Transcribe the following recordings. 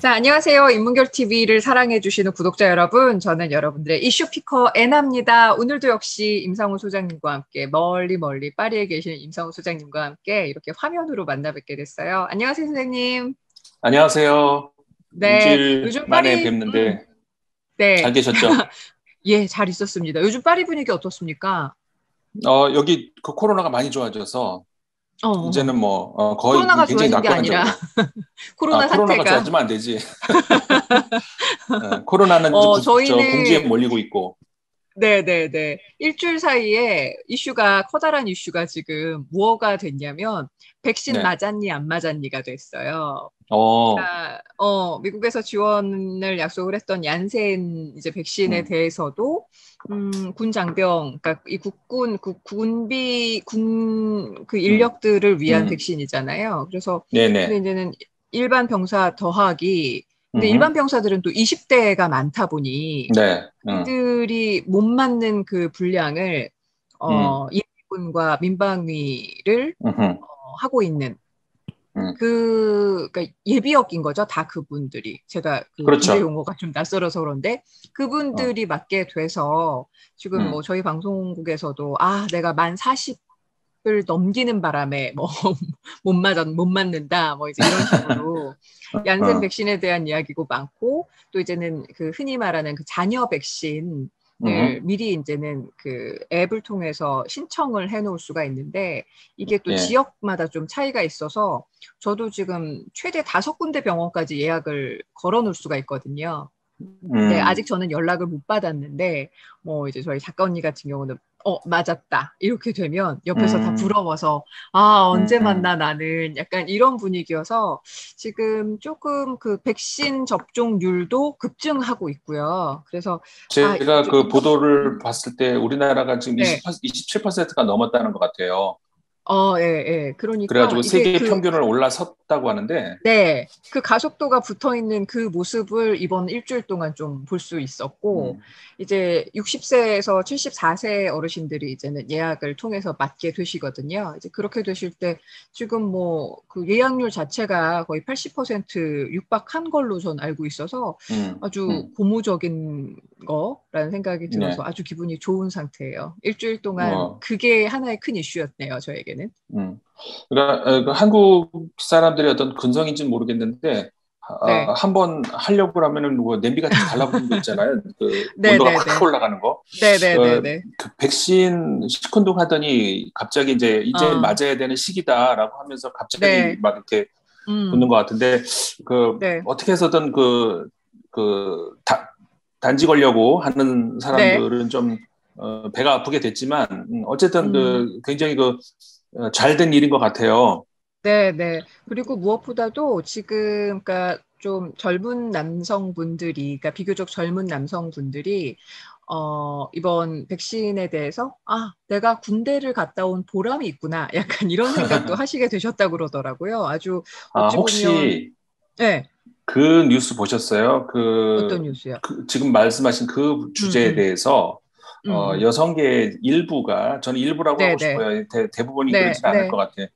자, 안녕하세요. 인문결 TV를 사랑해주시는 구독자 여러분. 저는 여러분들의 이슈 피커 애나입니다. 오늘도 역시 임상훈 소장님과 함께 멀리 파리에 계시는 임상훈 소장님과 함께 이렇게 화면으로 만나 뵙게 됐어요. 안녕하세요, 선생님. 안녕하세요. 네, 일주일 요즘 만에 파리, 뵙는데 잘 네, 계셨죠? 예, 잘 있었습니다. 요즘 파리 분위기 어떻습니까? 여기 그 코로나가 많이 좋아져서 어, 어. 이제는 뭐 거의 코로나가 굉장히 좋아진 게 아니라 낙관적으로. 코로나 코로나가 사태가. 좋아지면 안 되지. 코로나는 저 궁지에 저희는 몰리고 있고. 네네네. 일주일 사이에 커다란 이슈가 지금 무엇가 됐냐면, 백신 네. 맞았니, 안 맞았니가 됐어요. 어, 자, 미국에서 지원을 약속을 했던 얀센 이제 백신에 음, 대해서도, 군 장병, 그러니까 이 그 음, 인력들을 위한 음, 백신이잖아요. 그래서, 근데 네네. 이제는 일반 병사 더하기, 근데 일반 음, 병사들은 또 20대가 많다 보니, 네. 이들이 못 맞는 그 분량을 음, 인민군과 민방위를 음, 하고 있는 음. 그러니까 예비역인 거죠. 다 그분들이. 제가 그 군대 그렇죠. 용어가 좀 낯설어서 그런데 어, 그분들이 맞게 돼서 지금 뭐 음, 저희 방송국에서도 내가 만 40을 넘기는 바람에 뭐 못 맞는다 뭐 이제 이런 식으로 얀센 어, 백신에 대한 이야기고 많고, 또 이제는 그 흔히 말하는 그 자녀 백신을 미리 이제는 그 앱을 통해서 신청을 해 놓을 수가 있는데, 이게 또 예, 지역마다 좀 차이가 있어서 저도 지금 최대 5군데 병원까지 예약을 걸어 놓을 수가 있거든요. 네, 음, 아직 저는 연락을 못 받았는데, 뭐 이제 저희 작가 언니 같은 경우는 맞았다 이렇게 되면 옆에서 다 음, 부러워서, 언제 음. 만나 나는, 약간 이런 분위기여서 지금 조금 그 백신 접종률도 급증하고 있고요. 그래서 제가 그 이번 보도를 봤을 때 우리나라가 지금 네, 27%가 넘었다는 것 같아요. 예, 예. 그러니까 그래가지고 이게 세계 평균을 올라섰다고 하는데, 네, 그 가속도가 붙어 있는 그 모습을 이번 일주일 동안 좀 볼 수 있었고, 음, 이제 60세에서 74세 어르신들이 이제는 예약을 통해서 맞게 되시거든요. 이제 그렇게 되실 때 지금 뭐 그 예약률 자체가 거의 80% 육박한 걸로 전 알고 있어서 음, 아주 음, 고무적인 거라는 생각이 들어서 네, 아주 기분이 좋은 상태예요. 일주일 동안 어, 그게 하나의 큰 이슈였네요, 저에게는. 음. 그러니까 그 한국 사람들의 어떤 근성인지는 모르겠는데, 네, 한번 하려고 하면은 뭐 냄비같이 달라붙는 거 있잖아요. 그 온도가 확 네네네. 올라가는 거. 네네네네. 그 백신 시큰둥하더니 갑자기 이제 어, 맞아야 되는 시기다라고 하면서 갑자기 네, 막 이렇게 붙는 음, 것 같은데, 그 네, 어떻게 해서든 그 단지 걸려고 하는 네, 사람들은 좀 배가 아프게 됐지만, 어쨌든 음, 그 굉장히 잘된 일인 것 같아요. 네, 네. 그리고 무엇보다도 지금, 그러니까 좀 젊은 남성분들이, 그러니까 비교적 젊은 남성분들이, 이번 백신에 대해서, 내가 군대를 갔다 온 보람이 있구나. 약간 이런 생각도 하시게 되셨다고 그러더라고요. 아주 어찌 보면, 혹시 네, 그 뉴스 보셨어요? 어떤 뉴스요? 지금 말씀하신 그 음, 주제에 음, 대해서 음. 여성계 일부가, 저는 일부라고 네, 하고 네, 싶어요. 대부분이 네, 그러지는 않을 것 네. 같아요.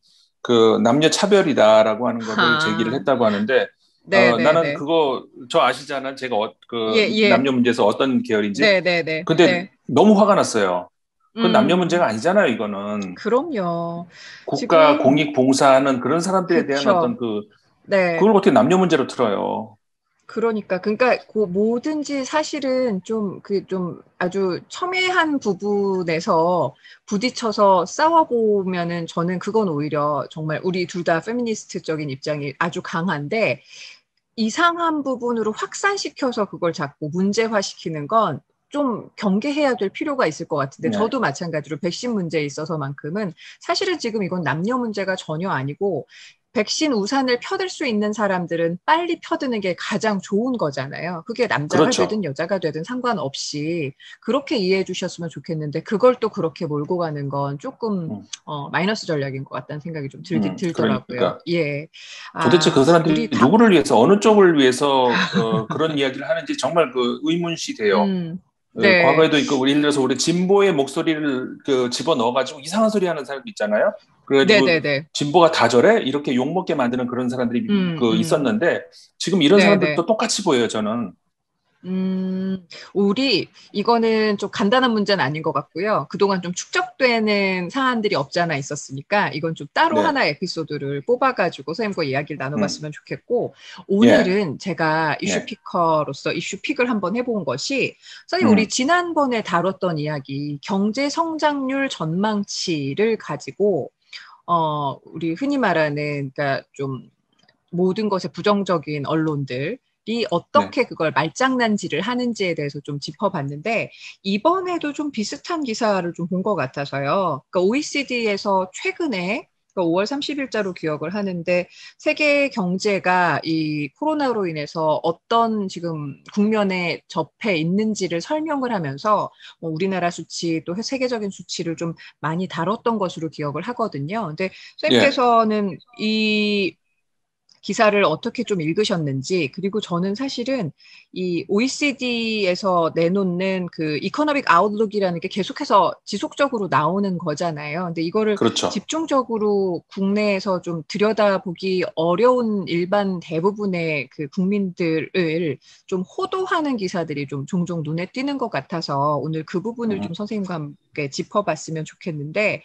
그 남녀 차별이다라고 하는 거를 제기를 하, 했다고 하는데, 네, 네, 나는 네. 그거 저 아시잖아요. 제가 예, 그 예. 남녀 문제에서 어떤 계열인지. 네, 네, 네, 근데 네. 너무 화가 났어요. 그건 남녀 문제가 음, 아니잖아요. 이거는 그럼요. 국가 지금, 공익 봉사하는 그런 사람들에 대한 어떤 그쵸. 네. 그걸 어떻게 남녀 문제로 틀어요. 그러니까 그 뭐든지 사실은 좀 아주 첨예한 부분에서 부딪혀서 싸워보면은 저는 그건 오히려 정말 우리 둘 다 페미니스트적인 입장이 아주 강한데, 이상한 부분으로 확산시켜서 그걸 자꾸 문제화시키는 건 좀 경계해야 될 필요가 있을 것 같은데, 네. 저도 마찬가지로 백신 문제에 있어서만큼은 사실은 지금 이건 남녀 문제가 전혀 아니고, 백신 우산을 펴들 수 있는 사람들은 빨리 펴드는 게 가장 좋은 거잖아요. 그게 남자가 되든 그렇죠. 여자가 되든 상관없이 그렇게 이해해 주셨으면 좋겠는데, 그걸 또 그렇게 몰고 가는 건 조금 음, 마이너스 전략인 것 같다는 생각이 좀 들더라고요. 그러니까 예. 도대체 그 우리 사람들이 누구를 위해서 어느 쪽을 위해서 다, 그런 이야기를 하는지 정말 그 의문시 돼요. 네. 과거에도 있고 예를 들어서 우리 진보의 목소리를 집어 넣어가지고 이상한 소리 하는 사람도 있잖아요. 그래가지고 네네네. 진보가 다 저래? 이렇게 욕먹게 만드는 그런 사람들이 있었는데 지금 이런 네네. 사람들도 똑같이 보여요, 저는. 이거는 좀 간단한 문제는 아닌 것 같고요. 그동안 좀 축적되는 사안들이 없잖아 있었으니까, 이건 좀 따로 네. 하나의 에피소드를 뽑아가지고 선생님과 이야기를 음. 나눠봤으면 좋겠고, 예. 오늘은 제가 이슈 네. 피커로서 이슈 픽을 한번 해본 것이, 선생님, 우리 음. 지난번에 다뤘던 이야기, 경제 성장률 전망치를 가지고, 우리 흔히 말하는, 그러니까 좀 모든 것에 부정적인 언론들이 네. 어떻게 그걸 말장난질을 하는지에 대해서 좀 짚어봤는데, 이번에도 좀 비슷한 기사를 좀 본 것 같아서요. 그러니까 OECD에서 최근에, 그러니까 5월 30일자로 기억을 하는데, 세계 경제가 이 코로나로 인해서 어떤 지금 국면에 접해 있는지를 설명을 하면서 뭐 우리나라 수치 또 세계적인 수치를 좀 많이 다뤘던 것으로 기억을 하거든요. 근데 예. 선생님께서는 이 기사를 어떻게 좀 읽으셨는지, 그리고 저는 사실은 이 OECD에서 내놓는 그 이코노믹 아웃룩이라는 게 계속해서 지속적으로 나오는 거잖아요. 근데 이거를 그렇죠. 집중적으로 국내에서 좀 들여다보기 어려운 일반 대부분의 그 국민들을 좀 호도하는 기사들이 좀 종종 눈에 띄는 것 같아서 오늘 그 부분을 음. 좀 선생님과 함께 짚어봤으면 좋겠는데,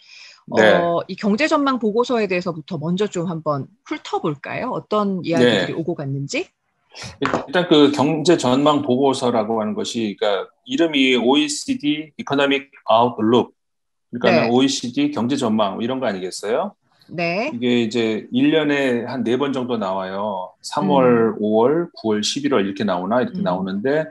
네. 이 경제 전망 보고서에 대해서부터 먼저 좀 한번 훑어볼까요? 어떤 이야기들이 네. 오고 갔는지? 일단 그 경제 전망 보고서라고 하는 것이, 그러니까 이름이 OECD Economic Outlook, 그러니까는 네, OECD 경제 전망 뭐 이런 거 아니겠어요? 네, 이게 이제 1년에 한 4번 정도 나와요. 음, 3월, 5월, 9월, 11월 이렇게 나오나? 이렇게 음, 나오는데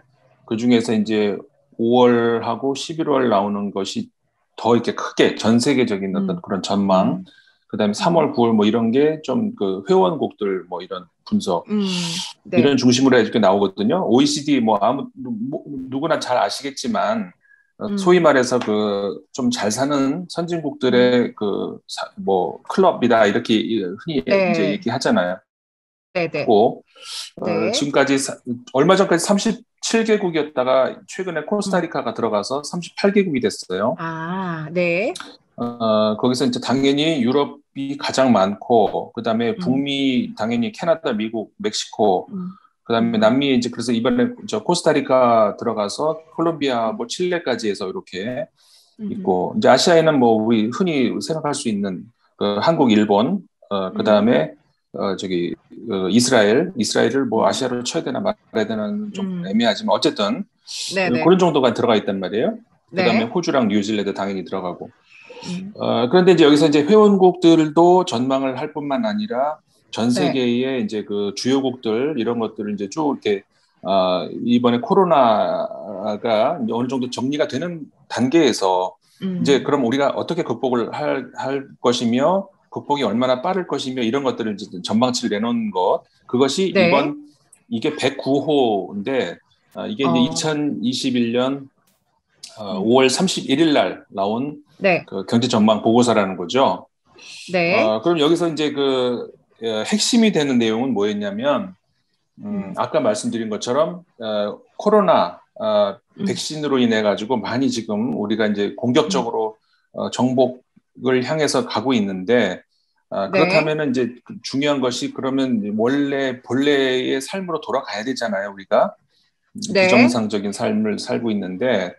그 중에서 이제 5월하고 11월 나오는 것이 더 이렇게 크게 전 세계적인 어떤 음, 그런 전망, 음, 그다음에 음, 3월, 9월 뭐 이런 게 좀 그 회원국들 뭐 이런 분석 이런 네, 중심으로 이렇게 나오거든요. OECD 뭐 누구나 잘 아시겠지만 소위 음, 말해서 그 좀 잘 사는 음, 선진국들의 그 뭐 클럽이다 이렇게 흔히 이제 네, 얘기하잖아요. 네, 네, 고 네, 지금까지 얼마 전까지 37개국이었다가 최근에 음, 코스타리카가 들어가서 38개국이 됐어요. 아, 네, 거기서 이제 당연히 유럽이 가장 많고, 그 다음에 음, 북미 당연히 캐나다, 미국, 멕시코, 음, 그다음에 음, 남미 이제 그래서 이번에 저 코스타리카 들어가서 콜롬비아 음, 뭐 칠레까지 해서 이렇게 음, 있고 이제 아시아에는 뭐 우리 흔히 생각할 수 있는 그 한국, 일본 음, 그다음에 저기 이스라엘을 뭐 음, 아시아로 쳐야 되나 말아야 되나는 좀 음, 애매하지만 어쨌든 네, 네, 그런 정도가 들어가 있단 말이에요. 그다음에 네, 호주랑 뉴질랜드 당연히 들어가고 음, 그런데 이제 여기서 이제 회원국들도 전망을 할 뿐만 아니라 전 네, 세계의 이제 그 주요국들 이런 것들을 이제 쭉 이렇게 이번에 코로나가 이제 어느 정도 정리가 되는 단계에서 이제 음, 그럼 우리가 어떻게 극복을 할 것이며 극복이 얼마나 빠를 것이며 이런 것들을 이제 전망치를 내놓은 것 그것이 네, 이게 109호인데 이게 이제 어, 2021년 음, 5월 31일 날 나온 네, 그 경제 전망 보고서라는 거죠. 네, 그럼 여기서 이제 핵심이 되는 내용은 뭐였냐면, 음, 아까 말씀드린 것처럼, 코로나, 음, 백신으로 인해 가지고 많이 지금 우리가 이제 음, 공격적으로, 정복을 향해서 가고 있는데, 네, 그렇다면은 이제 중요한 것이 그러면 원래 본래의 삶으로 돌아가야 되잖아요, 우리가. 네, 비정상적인 삶을 살고 있는데,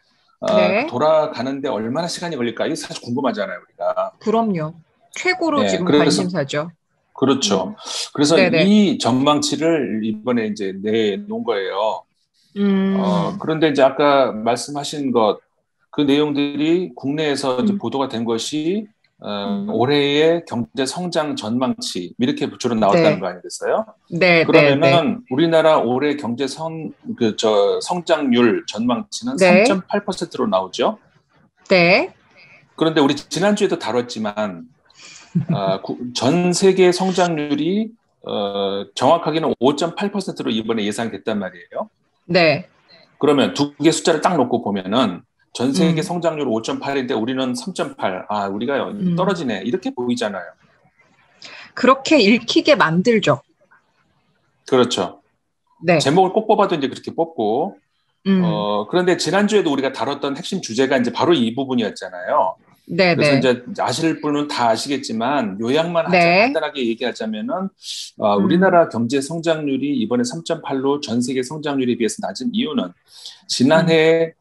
그 네, 돌아가는데 얼마나 시간이 걸릴까? 이게 사실 궁금하잖아요, 우리가. 그럼요. 최고로 네, 지금 그래서 관심사죠. 그렇죠. 음, 그래서 네네. 이 전망치를 이번에 이제 내놓은 거예요. 음, 그런데 이제 아까 말씀하신 그 내용들이 국내에서 이제 음, 보도가 된 것이 음, 올해의 경제 성장 전망치 이렇게 주로 나왔다는 네, 거 아니겠어요? 네, 네, 네, 그러면은 우리나라 올해 경제 성장률 전망치는 네, 3.8%로 나오죠. 네, 그런데 우리 지난주에도 다뤘지만 전 세계 성장률이 정확하게는 5.8%로 이번에 예상됐단 말이에요. 네, 그러면 두 개 숫자를 딱 놓고 보면은 전 세계 음, 성장률 5.8인데 우리는 3.8. 우리가 음. 떨어지네. 이렇게 보이잖아요. 그렇게 읽히게 만들죠. 그렇죠. 네, 제목을 꼭 뽑아도 이제 그렇게 뽑고, 음, 그런데 지난주에도 우리가 다뤘던 핵심 주제가 이제 바로 이 부분이었잖아요. 그래서 네네. 이제 아실 분은 다 아시겠지만 요약만 네. 간단하게 얘기하자면은 우리나라 경제 성장률이 이번에 3.8로 전 세계 성장률에 비해서 낮은 이유는 지난해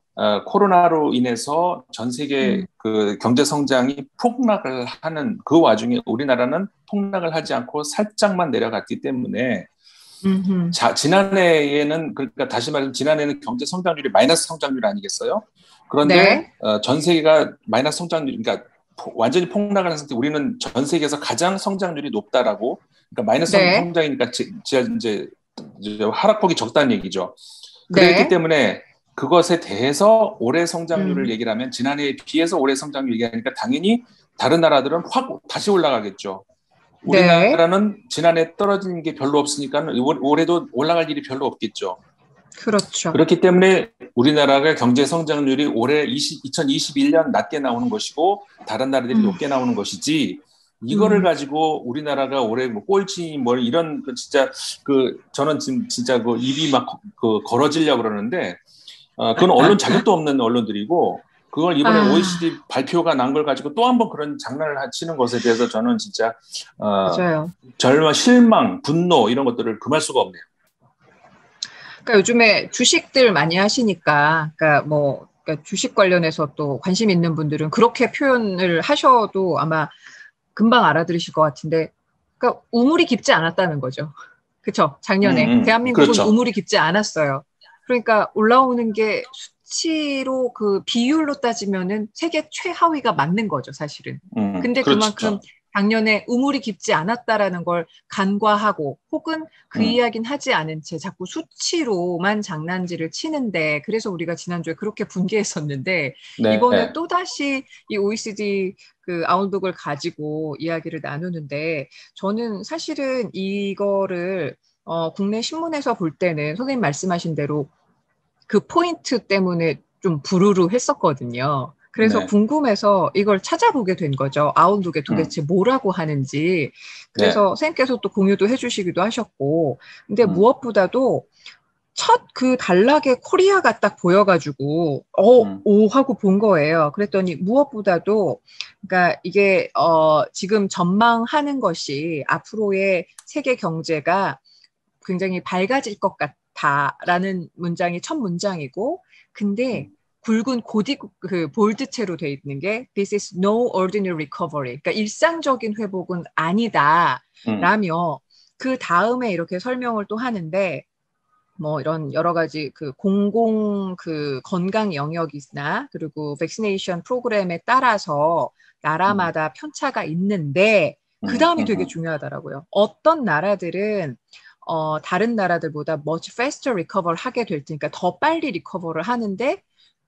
코로나로 인해서 전 세계 그 경제 성장이 폭락을 하는 그 와중에 우리나라는 폭락을 하지 않고 살짝만 내려갔기 때문에 지난해에는 그러니까 다시 말해서 지난해에는 경제 성장률이 마이너스 성장률 아니겠어요? 그런데 네. 전 세계가 마이너스 성장률, 그러니까 완전히 폭락을 했을 때 우리는 전 세계에서 가장 성장률이 높다라고, 그러니까 마이너스 네. 성장이니까 이제 하락폭이 적다는 얘기죠. 그랬기 네. 때문에 그것에 대해서 올해 성장률을 음. 얘기를 하면 지난해에 비해서 올해 성장률 얘기하니까 당연히 다른 나라들은 확 다시 올라가겠죠. 네. 우리나라는 지난해 떨어진 게 별로 없으니까 올해도 올라갈 일이 별로 없겠죠. 그렇죠. 그렇기 때문에 우리나라가 경제 성장률이 올해 2021년 낮게 나오는 것이고 다른 나라들이 높게 나오는 것이지 이거를 가지고 우리나라가 올해 뭐 꼴찌 뭐 이런 진짜 저는 지금 진짜 입이 막 걸어지려고 그러는데 그건 언론 자격도 없는 언론들이고 그걸 이번에 OECD 발표가 난 걸 가지고 또 한 번 그런 장난을 치는 것에 대해서 저는 진짜 맞아요. 절망, 실망, 분노 이런 것들을 금할 수가 없네요. 그러니까 요즘에 주식들 많이 하시니까, 그러니까 주식 관련해서 또 관심 있는 분들은 그렇게 표현을 하셔도 아마 금방 알아들으실 것 같은데, 그러니까 우물이 깊지 않았다는 거죠. 그렇죠? 작년에 대한민국은 그렇죠. 우물이 깊지 않았어요. 그러니까 올라오는 게 수치로 그 비율로 따지면은 세계 최하위가 맞는 거죠, 사실은. 근데 그렇죠. 그만큼 작년에 우물이 깊지 않았다라는 걸 간과하고 혹은 그 이야기는 하지 않은 채 자꾸 수치로만 장난질을 치는데 그래서 우리가 지난주에 그렇게 분개했었는데 네. 이번에 또다시 이 OECD 그 아웃룩을 가지고 이야기를 나누는데 저는 사실은 이거를 국내 신문에서 볼 때는 선생님 말씀하신 대로 그 포인트 때문에 좀 부르르 했었거든요. 그래서 네. 궁금해서 이걸 찾아보게 된 거죠. 아웃룩에 도대체 뭐라고 하는지. 그래서 네. 선생님께서 또 공유도 해주시기도 하셨고. 근데 무엇보다도 첫 그 단락에 코리아가 딱 보여가지고 오 하고 본 거예요. 그랬더니 무엇보다도 그러니까 이게 지금 전망하는 것이 앞으로의 세계 경제가 굉장히 밝아질 것 같다라는 문장이 첫 문장이고 근데 굵은 볼드체로 돼 있는 게 This is no ordinary recovery. 그러니까 일상적인 회복은 아니다라며 그 다음에 이렇게 설명을 또 하는데 뭐 이런 여러 가지 그 공공 그 건강 영역이나 그리고 백시네이션 프로그램에 따라서 나라마다 편차가 있는데 그 다음이 되게 중요하더라고요. 어떤 나라들은 다른 나라들보다 much faster recover 하게 될 테니까 더 빨리 리커버를 하는데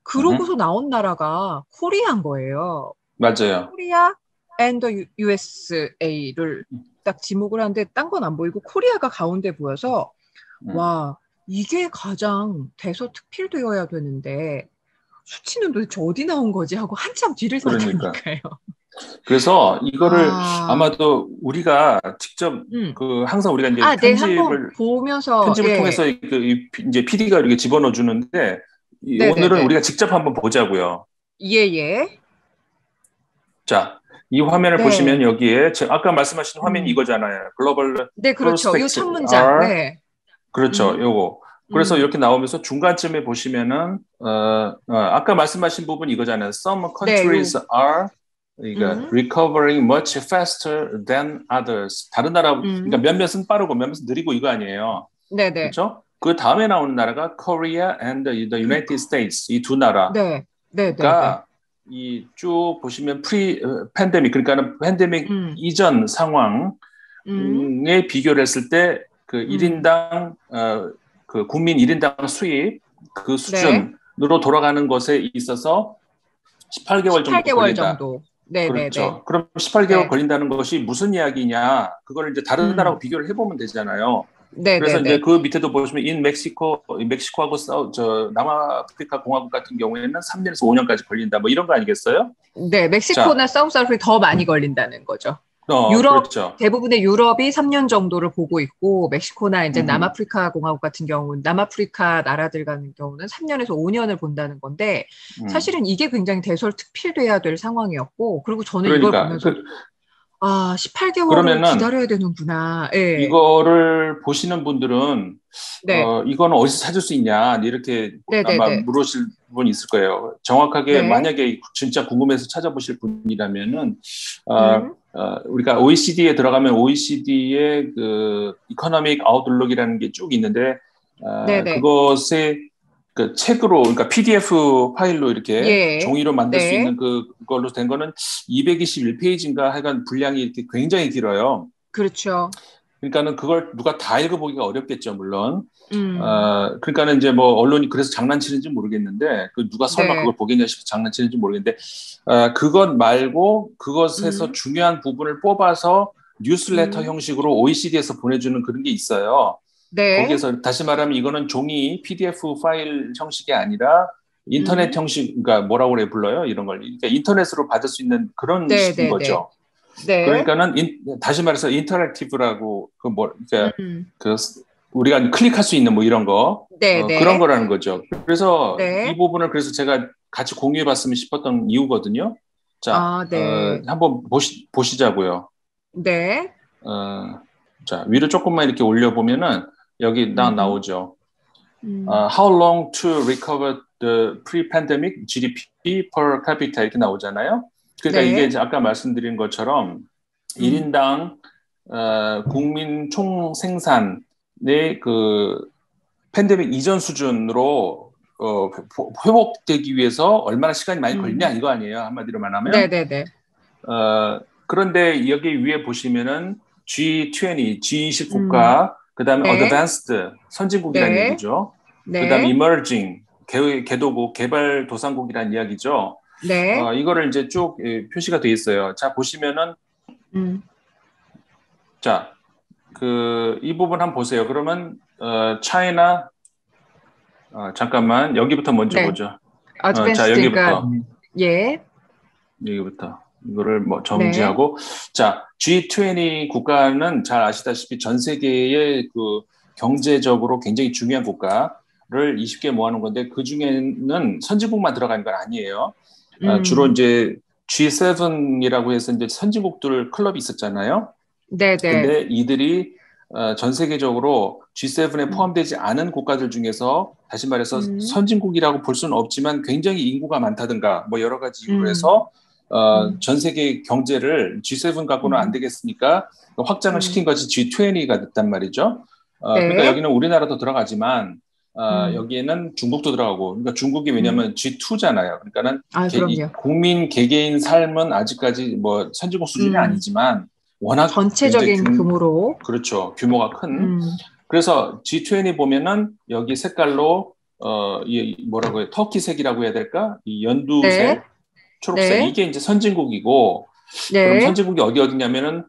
그러고서 나온 나라가 코리아인 거예요. 맞아요. 코리아 and the USA를 딱 지목을 하는데 딴 건 안 보이고 코리아가 가운데 보여서 와 이게 가장 대서특필되어야 되는데 수치는 도대체 어디 나온 거지 하고 한참 뒤를 봤다니까요. 그래서 이거를 아마도 우리가 직접 항상 우리가 이제 네, 한번 보면서 편집을 통해서 이제 PD가 이렇게 집어넣어 주는데 오늘은 우리가 직접 한번 보자고요. 예. 자, 이 화면을 보시면 여기에 아까 말씀하신 화면이 이거잖아요. 글로벌 네, 그렇죠. 이 첫 문장. are 네. 그렇죠. 요거. 그래서 이렇게 나오면서 중간쯤에 보시면은 아까 말씀하신 부분 이거잖아요. Some countries are 그러니까 recovering much faster than others. 다른 나라 그러니까 몇몇은 빠르고 몇몇은 느리고 이거 아니에요. 네네. 그렇죠? 그 다음에 나오는 나라가 Korea and the United States 이 두 나라가 이 쭉 보시면 팬데믹 그러니까는 팬데믹 이전 상황에 비교를 했을 때 그 1인당 그 국민 1인당 수입 그 수준으로 돌아가는 것에 있어서 18개월 정도 걸린다. 그렇죠. 그럼 18개월 걸린다는 것이 무슨 이야기냐? 그걸 이제 다른 나라하고 비교를 해보면 되잖아요. 그래서 이제 그 밑에도 보시면 멕시코하고 남아프리카 공화국 같은 경우에는 3년에서 5년까지 걸린다. 뭐 이런 거 아니겠어요? 네, 멕시코나 사우스 아프리카 더 많이 걸린다는 거죠. 유럽 그렇죠. 대부분의 유럽이 3년 정도를 보고 있고 멕시코나 이제 남아프리카 공화국 같은 경우는 남아프리카 나라들 같은 경우는 3년에서 5년을 본다는 건데 사실은 이게 굉장히 대설특필돼야 될 상황이었고 그리고 저는 이걸 그러니까 보면서 18개월을 그러면은 기다려야 되는구나. 예. 이거를 보시는 분들은 네. 이거는 어디서 찾을 수 있냐 이렇게 아마 네네네. 물으실 분이 있을 거예요. 정확하게 네. 만약에 진짜 궁금해서 찾아보실 분이라면은 음. 우리가 OECD에 들어가면 OECD의 그 이코노믹 아웃룩이라는 게 쭉 있는데 네네. 그것에 그 책으로 그러니까 PDF 파일로 이렇게 예. 종이로 만들 수 네. 있는 그걸로 된 거는 221페이지인가 하여간 분량이 이렇게 굉장히 길어요. 그렇죠. 그러니까는 그걸 누가 다 읽어보기가 어렵겠죠, 물론. 음. 그러니까는 이제 뭐 언론이 그래서 장난치는지 모르겠는데, 그 누가 설마 네. 그걸 보겠냐 싶어 장난치는지 모르겠는데, 그것 말고 그것에서 음. 중요한 부분을 뽑아서 뉴스레터 음. 형식으로 OECD에서 보내주는 그런 게 있어요. 네. 거기에서 다시 말하면 이거는 종이 PDF 파일 형식이 아니라 인터넷 음. 형식, 그러니까 뭐라고 그래 불러요? 이런 걸. 그러니까 인터넷으로 받을 수 있는 그런 식인 네네네. 거죠. 네. 그러니까는 다시 말해서 인터랙티브라고 그러니까 음. 그 우리가 클릭할 수 있는 뭐 이런 거 그런 네네. 거라는 거죠. 그래서 이 네. 부분을 그래서 제가 같이 공유해봤으면 싶었던 이유거든요. 자, 네. 한번 보시자고요. 네. 자, 위로 조금만 이렇게 올려보면은 여기 음. 나오죠. 음. How long to recover the pre-pandemic GDP per capita 이렇게 나오잖아요. 그러니까 이게 네. 이제 아까 말씀드린 것처럼 1인당 국민 총 생산의 그 팬데믹 이전 수준으로 회복되기 위해서 얼마나 시간이 많이 걸리냐 이거 아니에요. 한마디로 말하면. 네네네. 그런데 여기 위에 보시면은 G20, G20 음. 국가, 그 다음에 네. Advanced, 선진국이라는 네. 얘기죠. 그 다음에 네. Emerging, 개도국, 개발도상국이라는 이야기죠. 네. 이거를 이제 쭉 표시가 돼 있어요. 자, 보시면은 음. 자, 이 부분 한번 보세요. 그러면 차이나 잠깐만 여기부터 먼저 네. 보죠. 자, 어드밴스드 그러니까 예. 여기부터 이거를 뭐 네. 정지하고 자, G20 국가는 잘 아시다시피 전 세계의 그 경제적으로 굉장히 중요한 국가를 20개 모아놓은 건데 그 중에는 선진국만 들어가는 건 아니에요. 주로 이제 G7이라고 해서 이제 선진국들 클럽이 있었잖아요. 네네. 근데 이들이 전 세계적으로 G7에 포함되지 않은 국가들 중에서 다시 말해서 선진국이라고 볼 수는 없지만 굉장히 인구가 많다든가 뭐 여러 가지 이유로 해서 전 세계 경제를 G7 갖고는 안 되겠으니까 확장을 시킨 것이 G20가 됐단 말이죠. 그러니까 네. 여기는 우리나라도 들어가지만 여기에는 중국도 들어가고 그러니까 중국이 왜냐하면 G2잖아요. 그러니까는 그럼요. 국민 개개인 삶은 아직까지 뭐 선진국 수준이 아니지만 워낙 굉장히 전체적인 규모로. 그렇죠. 규모가 큰. 그래서 G20 보면은 여기 색깔로 이 뭐라고 해요? 터키색이라고 해야 될까? 이 네. 연두색, 초록색 네. 이게 이제 선진국이고 그럼 네. 선진국이 어디냐면은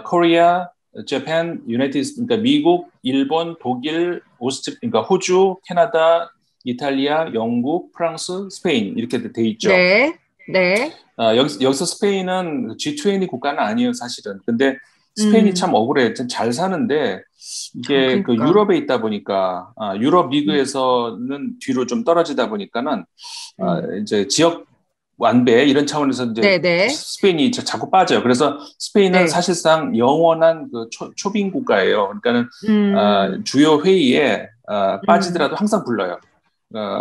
코리아, 재팬, 유나이티드 그러니까 미국, 일본, 독일, 그러니까 호주, 캐나다, 이탈리아, 영국, 프랑스, 스페인 이렇게 돼 있죠. 네. 네. 여기서 스페인은 G20 국가는 아니에요, 사실은. 근데 스페인이 참 억울해. 잘 사는데 이게 그 그러니까. 유럽에 있다 보니까 유럽 리그에서는 뒤로 좀 떨어지다 보니까는 이제 지역 완배 이런 차원에서 이제 네네. 스페인이 자꾸 빠져요. 그래서 스페인은 네. 사실상 영원한 그 초빙 국가예요. 그러니까는 주요 회의에 빠지더라도 항상 불러요.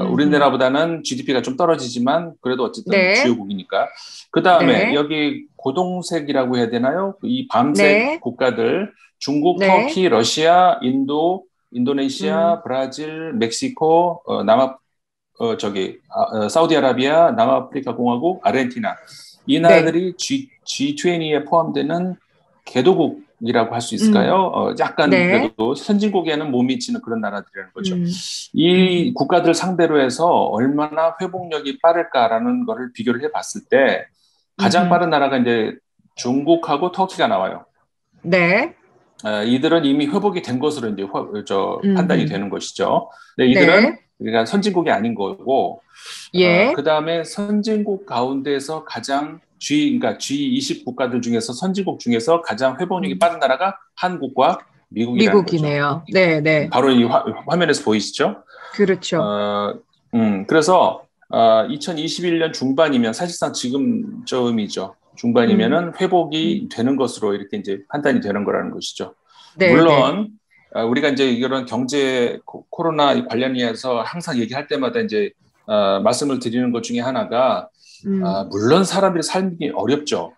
우리나라보다는 GDP가 좀 떨어지지만 그래도 어쨌든 네. 주요국이니까. 그 다음에 네. 여기 고동색이라고 해야 되나요? 이 밤색 네. 국가들 중국, 네. 터키, 러시아, 인도, 인도네시아, 브라질, 멕시코, 사우디아라비아, 남아프리카 공화국, 아르헨티나 이 네. 나라들이 G20에 포함되는 개도국이라고 할 수 있을까요? 약간 네. 그래도 선진국에는 못 미치는 그런 나라들이라는 거죠. 이 국가들 상대로 해서 얼마나 회복력이 빠를까라는 거를 비교를 해봤을 때 가장 빠른 나라가 이제 중국하고 터키가 나와요. 네. 이들은 이미 회복이 된 것으로 이제 판단이 되는 것이죠. 근데 이들은 네. 그러니까 선진국이 아닌 거고, 예. 그 다음에 선진국 가운데서 가장 그러니까 G20 국가들 중에서 선진국 중에서 가장 회복력이 빠른 나라가 한국과 미국이라는 미국이네요. 거죠. 네, 네. 바로 이 화면에서 보이시죠? 그렇죠. 그래서 2021년 중반이면 사실상 지금쯤이죠. 중반이면은 회복이 되는 것으로 이렇게 이제 판단이 되는 거라는 것이죠. 네, 물론 네. 우리가 이제 이런 경제 코로나 관련해서 항상 얘기할 때마다 이제 말씀을 드리는 것 중에 하나가 물론 사람들이 살기 어렵죠.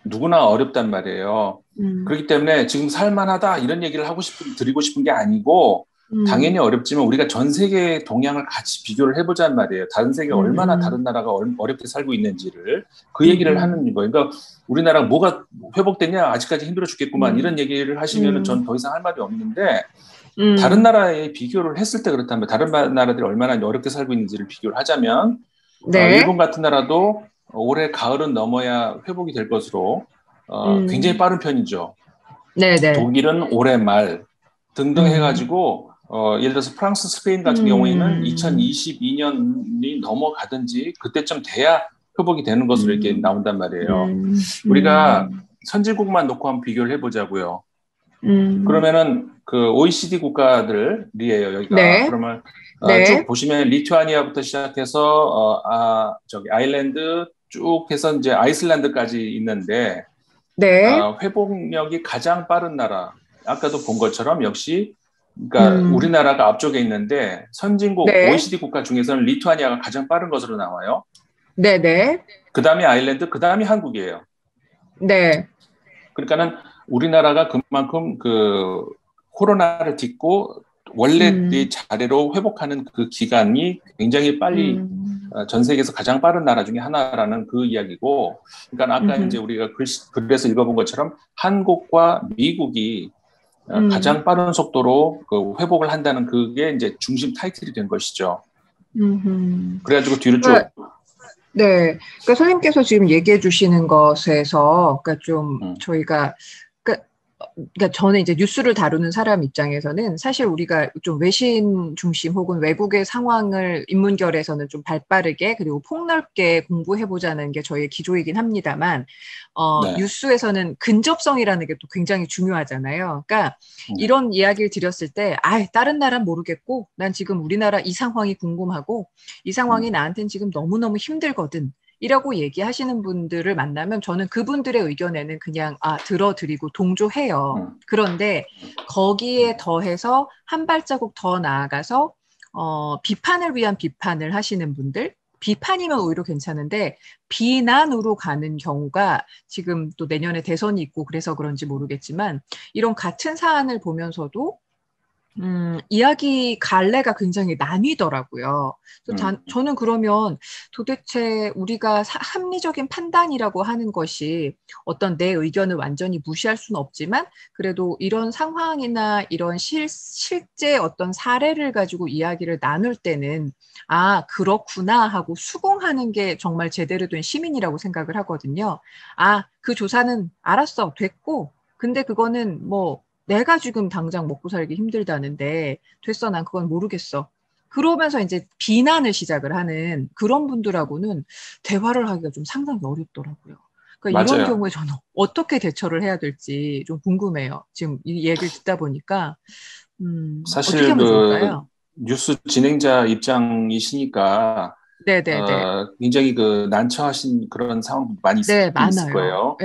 누구나 어렵단 말이에요. 그렇기 때문에 지금 살만하다 이런 얘기를 드리고 싶은 게 아니고 당연히 어렵지만 우리가 전 세계의 동향을 같이 비교를 해보자는 말이에요. 다른 세계가 얼마나 다른 나라가 어렵게 살고 있는지를 그 얘기를 하는 거예요. 그러니까 우리나라가 뭐가 회복됐냐 아직까지 힘들어 죽겠구만 이런 얘기를 하시면 전 더 이상 할 말이 없는데 다른 나라에 비교를 했을 때 그렇다면 다른 나라들이 얼마나 어렵게 살고 있는지를 비교를 하자면 네. 일본 같은 나라도 올해 가을은 넘어야 회복이 될 것으로 굉장히 빠른 편이죠. 네네. 독일은 올해 말 등등 해가지고 예를 들어서 프랑스, 스페인 같은 경우에는 2022년이 넘어가든지 그때쯤 돼야 회복이 되는 것으로 이렇게 나온단 말이에요. 우리가 선진국만 놓고 한번 비교를 해보자고요. 그러면은 그 OECD 국가들이에요 여기가. 네. 그러면 네. 쭉 보시면 리투아니아부터 시작해서 아일랜드 쭉 해서 이제 아이슬란드까지 있는데 네. 회복력이 가장 빠른 나라. 아까도 본 것처럼 역시 그러니까 우리나라가 앞쪽에 있는데 선진국 네. OECD 국가 중에서는 리투아니아가 가장 빠른 것으로 나와요. 네네. 그 다음에 아일랜드, 그 다음에 한국이에요. 네. 그러니까는 우리나라가 그만큼 그 코로나를 딛고 원래의 자리로 회복하는 그 기간이 굉장히 빨리 전 세계에서 가장 빠른 나라 중에 하나라는 그 이야기고, 그러니까 아까 이제 우리가 글에서 읽어본 것처럼 한국과 미국이 가장 빠른 속도로 그 회복을 한다는 그게 이제 중심 타이틀이 된 것이죠. 그래가지고 뒤로 쭉. 네, 그러니까 선생님께서 지금 얘기해 주시는 것에서, 그러니까 좀 저희가 그러니까 저는 이제 뉴스를 다루는 사람 입장에서는 사실 우리가 좀 외신 중심 혹은 외국의 상황을 인문결에서는 좀 발빠르게 그리고 폭넓게 공부해보자는 게 저희의 기조이긴 합니다만 네. 뉴스에서는 근접성이라는 게 또 굉장히 중요하잖아요. 그러니까 이런 이야기를 드렸을 때 다른 나라는 모르겠고 난 지금 우리나라 이 상황이 궁금하고 이 상황이 나한테는 지금 너무너무 힘들거든. 이라고 얘기하시는 분들을 만나면 저는 그분들의 의견에는 그냥 들어드리고 동조해요. 그런데 거기에 더해서 한 발자국 더 나아가서 비판을 위한 비판을 하시는 분들, 비판이면 오히려 괜찮은데 비난으로 가는 경우가 지금 또 내년에 대선이 있고 그래서 그런지 모르겠지만 이런 같은 사안을 보면서도 이야기 갈래가 굉장히 나뉘더라고요. 저는 그러면 도대체 우리가 합리적인 판단이라고 하는 것이 어떤 내 의견을 완전히 무시할 수는 없지만 그래도 이런 상황이나 이런 실제 어떤 사례를 가지고 이야기를 나눌 때는 그렇구나 하고 수긍하는 게 정말 제대로 된 시민이라고 생각을 하거든요. 그 조사는 알았어, 됐고, 근데 그거는 뭐 내가 지금 당장 먹고 살기 힘들다는데 됐어, 난 그건 모르겠어. 그러면서 이제 비난을 시작을 하는 그런 분들하고는 대화를 하기가 좀 상당히 어렵더라고요. 그러니까 이런 경우에 저는 어떻게 대처를 해야 될지 좀 궁금해요. 지금 이 얘기를 듣다 보니까 사실 어떻게 하면 좋을까요? 뉴스 진행자 입장이시니까 굉장히 난처하신 그런 상황 많이 있을 거예요.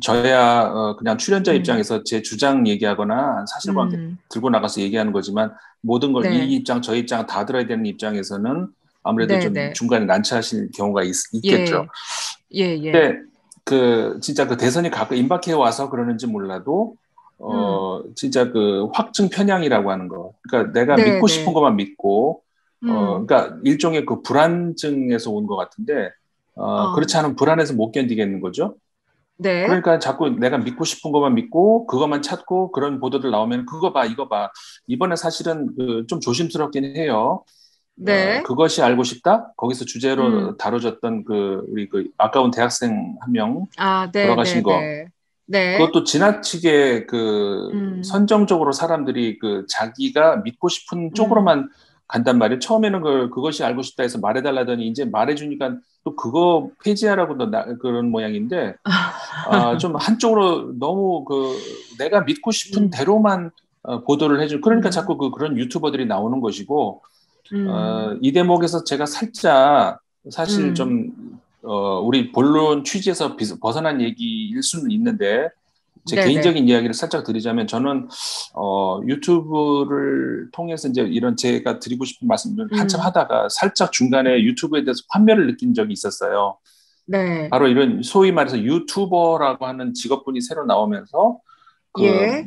저야 그냥 출연자 입장에서 제 주장 얘기하거나 사실관계 들고 나가서 얘기하는 거지만 모든 걸 이 입장, 저 입장 다 들어야 되는 입장에서는 아무래도 좀 중간에 난처하실 경우가 있겠죠. 근데 진짜 대선이 가끔 임박해 와서 그러는지 몰라도 진짜 확증 편향이라고 하는 거. 그러니까 내가 믿고 싶은 것만 믿고 그러니까 일종의 불안증에서 온 것 같은데 그렇지 않으면 불안해서 못 견디겠는 거죠. 그러니까 자꾸 내가 믿고 싶은 것만 믿고 그것만 찾고 그런 보도들 나오면 그거 봐, 이거 봐. 이번에 사실은 좀 조심스럽긴 해요. 그것이 알고 싶다. 거기서 주제로 다뤄졌던 우리 아까운 대학생 한 명 돌아가신 거. 그것도 지나치게 선정적으로 사람들이 자기가 믿고 싶은 쪽으로만 간단 말이에요. 처음에는 그것이 알고 싶다 해서 말해달라더니 이제 말해주니까 또 그거 폐지하라고 그런 모양인데 좀 한쪽으로 너무 내가 믿고 싶은 대로만 보도를 해준 그러니까 자꾸 그런 유튜버들이 나오는 것이고 이 대목에서 제가 살짝 사실 좀 우리 본론 취지에서 벗어난 얘기일 수는 있는데 제 네네. 개인적인 이야기를 살짝 드리자면 저는 유튜브를 통해서 이제 이런 제가 드리고 싶은 말씀을 한참 하다가 살짝 중간에 유튜브에 대해서 환멸을 느낀 적이 있었어요. 네. 바로 이런 소위 말해서 유튜버라고 하는 직업군이 새로 나오면서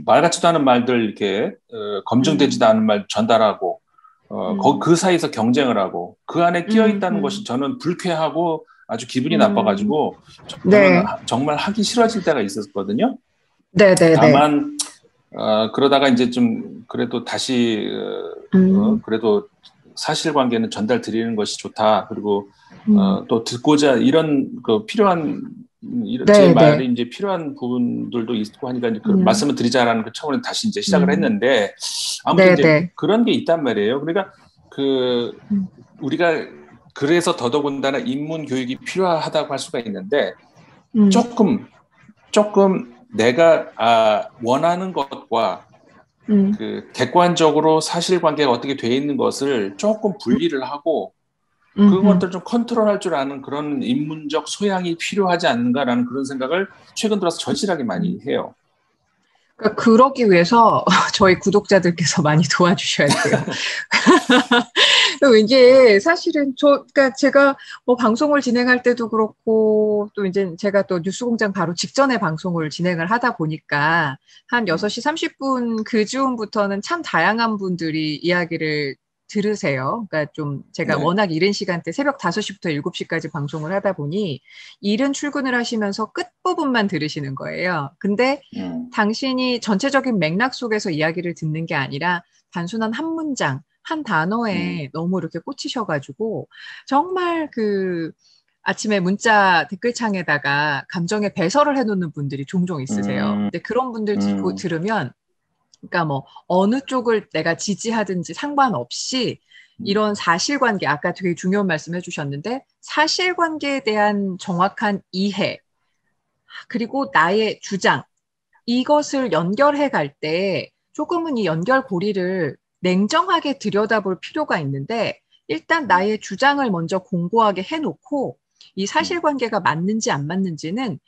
말 같지도 않은 말들 이렇게 검증되지도 않은 말 전달하고 그 사이에서 경쟁을 하고 그 안에 끼어 있다는 것이 저는 불쾌하고 아주 기분이 나빠가지고 저는 정말 하기 싫어질 때가 있었거든요. 네네네. 다만 그러다가 이제 좀 그래도 다시 그래도 사실관계는 전달 드리는 것이 좋다. 그리고 또 듣고자 이런 필요한 제 말이 이제 필요한 부분들도 있고 하니까 이제 말씀을 드리자라는 그 차원에서 다시 이제 시작을 했는데 아무튼 이제 그런 게 있단 말이에요. 그러니까 우리가 그래서 더더군다나 인문 교육이 필요하다고 할 수가 있는데 조금 내가 원하는 것과 객관적으로 사실관계가 어떻게 돼 있는 것을 조금 분리를 하고 그것들 좀 컨트롤할 줄 아는 그런 인문적 소양이 필요하지 않는가라는 그런 생각을 최근 들어서 절실하게 많이 해요. 그러니까 그러기 위해서 저희 구독자들께서 많이 도와주셔야 돼요. 이게 사실은 그러니까 제가 뭐 방송을 진행할 때도 그렇고 또 이제 제가 또 뉴스공장 바로 직전에 방송을 진행을 하다 보니까 한 6시 30분 그 즈음부터는 참 다양한 분들이 이야기를 들으세요. 그러니까 좀 제가 워낙 이른 시간대 새벽 5시부터 7시까지 방송을 하다 보니 이른 출근을 하시면서 끝부분만 들으시는 거예요. 근데 당신이 전체적인 맥락 속에서 이야기를 듣는 게 아니라 단순한 한 문장, 한 단어에 너무 이렇게 꽂히셔가지고 정말 아침에 문자 댓글창에다가 감정의 배설을 해놓는 분들이 종종 있으세요. 근데 그런 분들 들으면 그러니까 뭐 어느 쪽을 내가 지지하든지 상관없이 이런 사실관계, 아까 되게 중요한 말씀 해주셨는데 사실관계에 대한 정확한 이해 그리고 나의 주장 이것을 연결해 갈 때 조금은 이 연결고리를 냉정하게 들여다볼 필요가 있는데 일단 나의 주장을 먼저 공고하게 해놓고 이 사실관계가 맞는지 안 맞는지는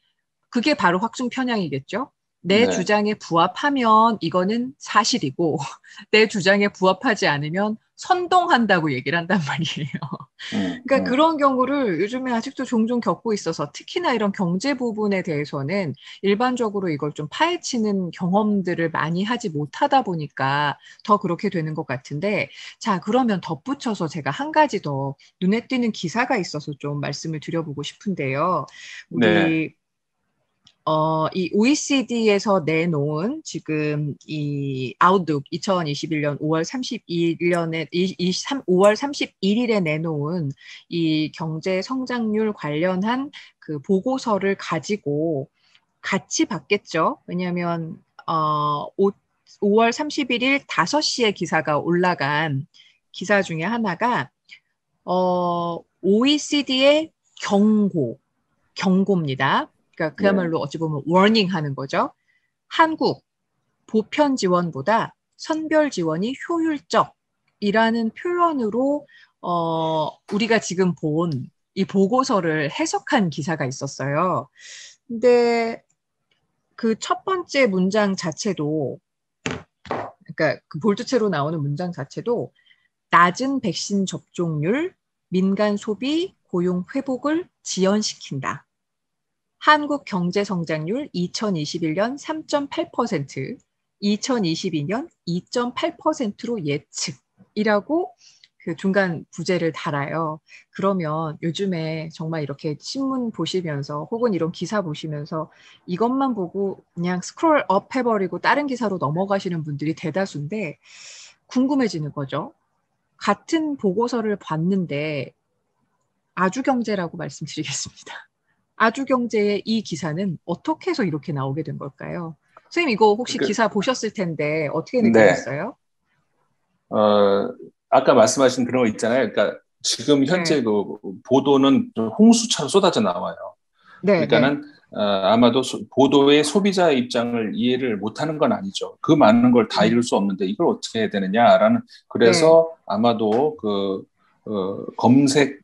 그게 바로 확증 편향이겠죠. 내 주장에 부합하면 이거는 사실이고 내 주장에 부합하지 않으면 선동한다고 얘기를 한단 말이에요. 그러니까 그런 경우를 요즘에 아직도 종종 겪고 있어서 특히나 이런 경제 부분에 대해서는 일반적으로 이걸 좀 파헤치는 경험들을 많이 하지 못하다 보니까 더 그렇게 되는 것 같은데 자 그러면 덧붙여서 제가 한 가지 더 눈에 띄는 기사가 있어서 좀 말씀을 드려보고 싶은데요. 우리 이 OECD에서 내놓은 지금 이 아웃룩 2021년 5월 31일에 내놓은 이 경제 성장률 관련한 그 보고서를 가지고 같이 봤겠죠. 왜냐하면 5월 31일 5시에 기사가 올라간 기사 중에 하나가 OECD의 경고입니다. 그러니까 그야말로 어찌 보면 워닝 하는 거죠. 한국 보편 지원보다 선별 지원이 효율적이라는 표현으로 우리가 지금 본 이 보고서를 해석한 기사가 있었어요. 근데 그 첫 번째 문장 자체도 그러니까 그 볼트체로 나오는 문장 자체도 낮은 백신 접종률, 민간 소비, 고용 회복을 지연시킨다. 한국 경제 성장률 2021년 3.8%, 2022년 2.8%로 예측이라고 그 중간 부제를 달아요. 그러면 요즘에 정말 이렇게 신문 보시면서 혹은 이런 기사 보시면서 이것만 보고 그냥 스크롤 업 해버리고 다른 기사로 넘어가시는 분들이 대다수인데 궁금해지는 거죠. 같은 보고서를 봤는데 아주경제라고 말씀드리겠습니다. 아주경제의 이 기사는 어떻게 해서 이렇게 나오게 된 걸까요? 선생님 이거 혹시 기사 보셨을 텐데 어떻게 느끼셨어요? 아까 말씀하신 그런 거 있잖아요. 그러니까 지금 현재 네. 그 보도는 홍수처럼 쏟아져 나와요. 네, 그러니까는 네. 아마도 보도의 소비자의 입장을 이해를 못하는 건 아니죠. 그 많은 걸 다 읽을 수 없는데 이걸 어떻게 해야 되느냐라는 그래서 네. 아마도 그 검색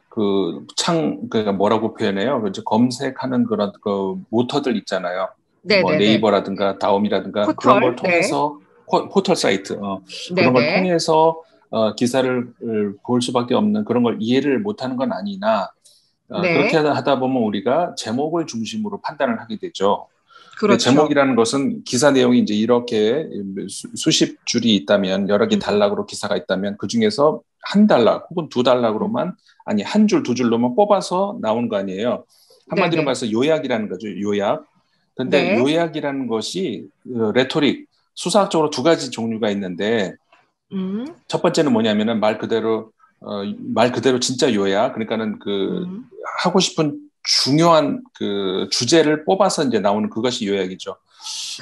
그러니까 뭐라고 표현해요? 이제 검색하는 그런 그 모터들 있잖아요. 네, 뭐 네이버라든가 다음이라든가 포털, 그런 걸 통해서 네. 포털 사이트 그런 걸 통해서 기사를 볼 수밖에 없는 그런 걸 이해를 못하는 건 아니나 네. 그렇게 하다 보면 우리가 제목을 중심으로 판단을 하게 되죠. 그렇죠. 제목이라는 것은 기사 내용이 이제 이렇게 수십 줄이 있다면 여러 개 단락으로 기사가 있다면 그 중에서 한 단락 혹은 두 단락으로만 아니 한 줄, 두 줄로만 뽑아서 나오는 거 아니에요. 한마디로 말해서 요약이라는 거죠. 요약. 근데 네. 요약이라는 것이 레토릭, 수사학적으로 두 가지 종류가 있는데 첫 번째는 뭐냐면은 말 그대로 진짜 요약. 그러니까는 하고 싶은 중요한 그 주제를 뽑아서 이제 나오는 그것이 요약이죠.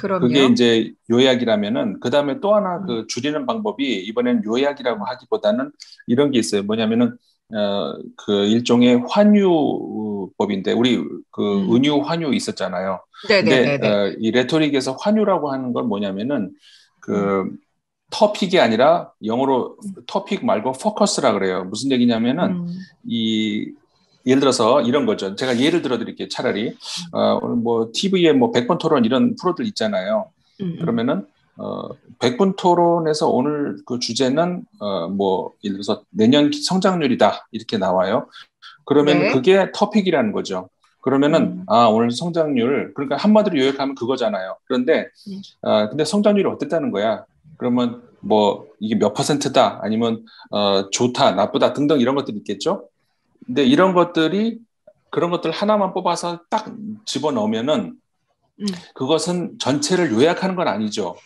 그럼요. 그게 이제 요약이라면은 그 다음에 또 하나 그 줄이는 방법이 이번엔 요약이라고 하기보다는 이런 게 있어요. 뭐냐면은 그 일종의 환유법인데 우리 그 은유 환유 있었잖아요. 근데 이 레토릭에서 환유라고 하는 건 뭐냐면은 그 터픽이 아니라 영어로 터픽 말고 포커스라 그래요. 무슨 얘기냐면은 예를 들어서 이런 거죠. 제가 예를 들어 드릴게요. 차라리 오늘 뭐 TV에 뭐 100번 토론 이런 프로들 있잖아요. 그러면은 100분 토론에서 오늘 그 주제는 뭐 예를 들어서 내년 성장률이다 이렇게 나와요. 그러면 네. 그게 터픽이라는 거죠. 그러면은 오늘 성장률 그러니까 한마디로 요약하면 그거잖아요. 그런데 근데 성장률이 어땠다는 거야. 그러면 뭐 이게 몇 %다 아니면 좋다 나쁘다 등등 이런 것들이 있겠죠. 근데 이런 것들이 그런 것들 하나만 뽑아서 딱 집어넣으면은 그것은 전체를 요약하는 건 아니죠.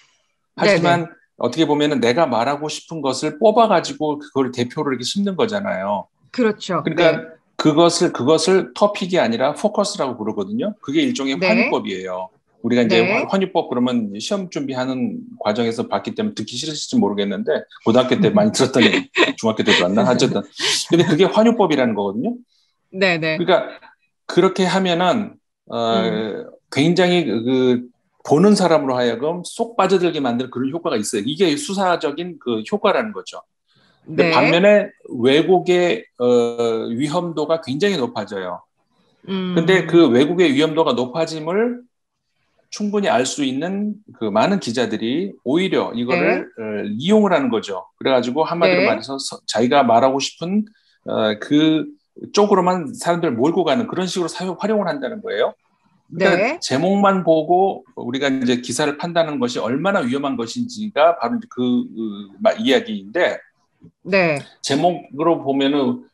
하지만 네네. 어떻게 보면은 내가 말하고 싶은 것을 뽑아가지고 그걸 대표로 이렇게 심는 거잖아요. 그렇죠. 그러니까 네. 그것을 터픽이 아니라 포커스라고 부르거든요. 그게 일종의 네. 환유법이에요. 우리가 이제 네. 환유법 그러면 시험 준비하는 과정에서 봤기 때문에 듣기 싫으실지 모르겠는데 고등학교 때 많이 들었더니 중학교 때 들었나? 어쨌든 근데 그게 환유법이라는 거거든요. 네네. 그러니까 그렇게 하면은 굉장히 보는 사람으로 하여금 쏙 빠져들게 만드는 그런 효과가 있어요. 이게 수사적인 그 효과라는 거죠. 근데 네. 반면에 왜곡의 위험도가 굉장히 높아져요. 근데 그 왜곡의 위험도가 높아짐을 충분히 알 수 있는 그 많은 기자들이 오히려 이거를 네. 이용을 하는 거죠. 그래가지고 한마디로 네. 말해서 자기가 말하고 싶은 그 쪽으로만 사람들을 몰고 가는 그런 식으로 활용을 한다는 거예요. 그러니까 네. 제목만 보고 우리가 이제 기사를 판단하는 것이 얼마나 위험한 것인지가 바로 그 이야기인데 네. 제목으로 보면은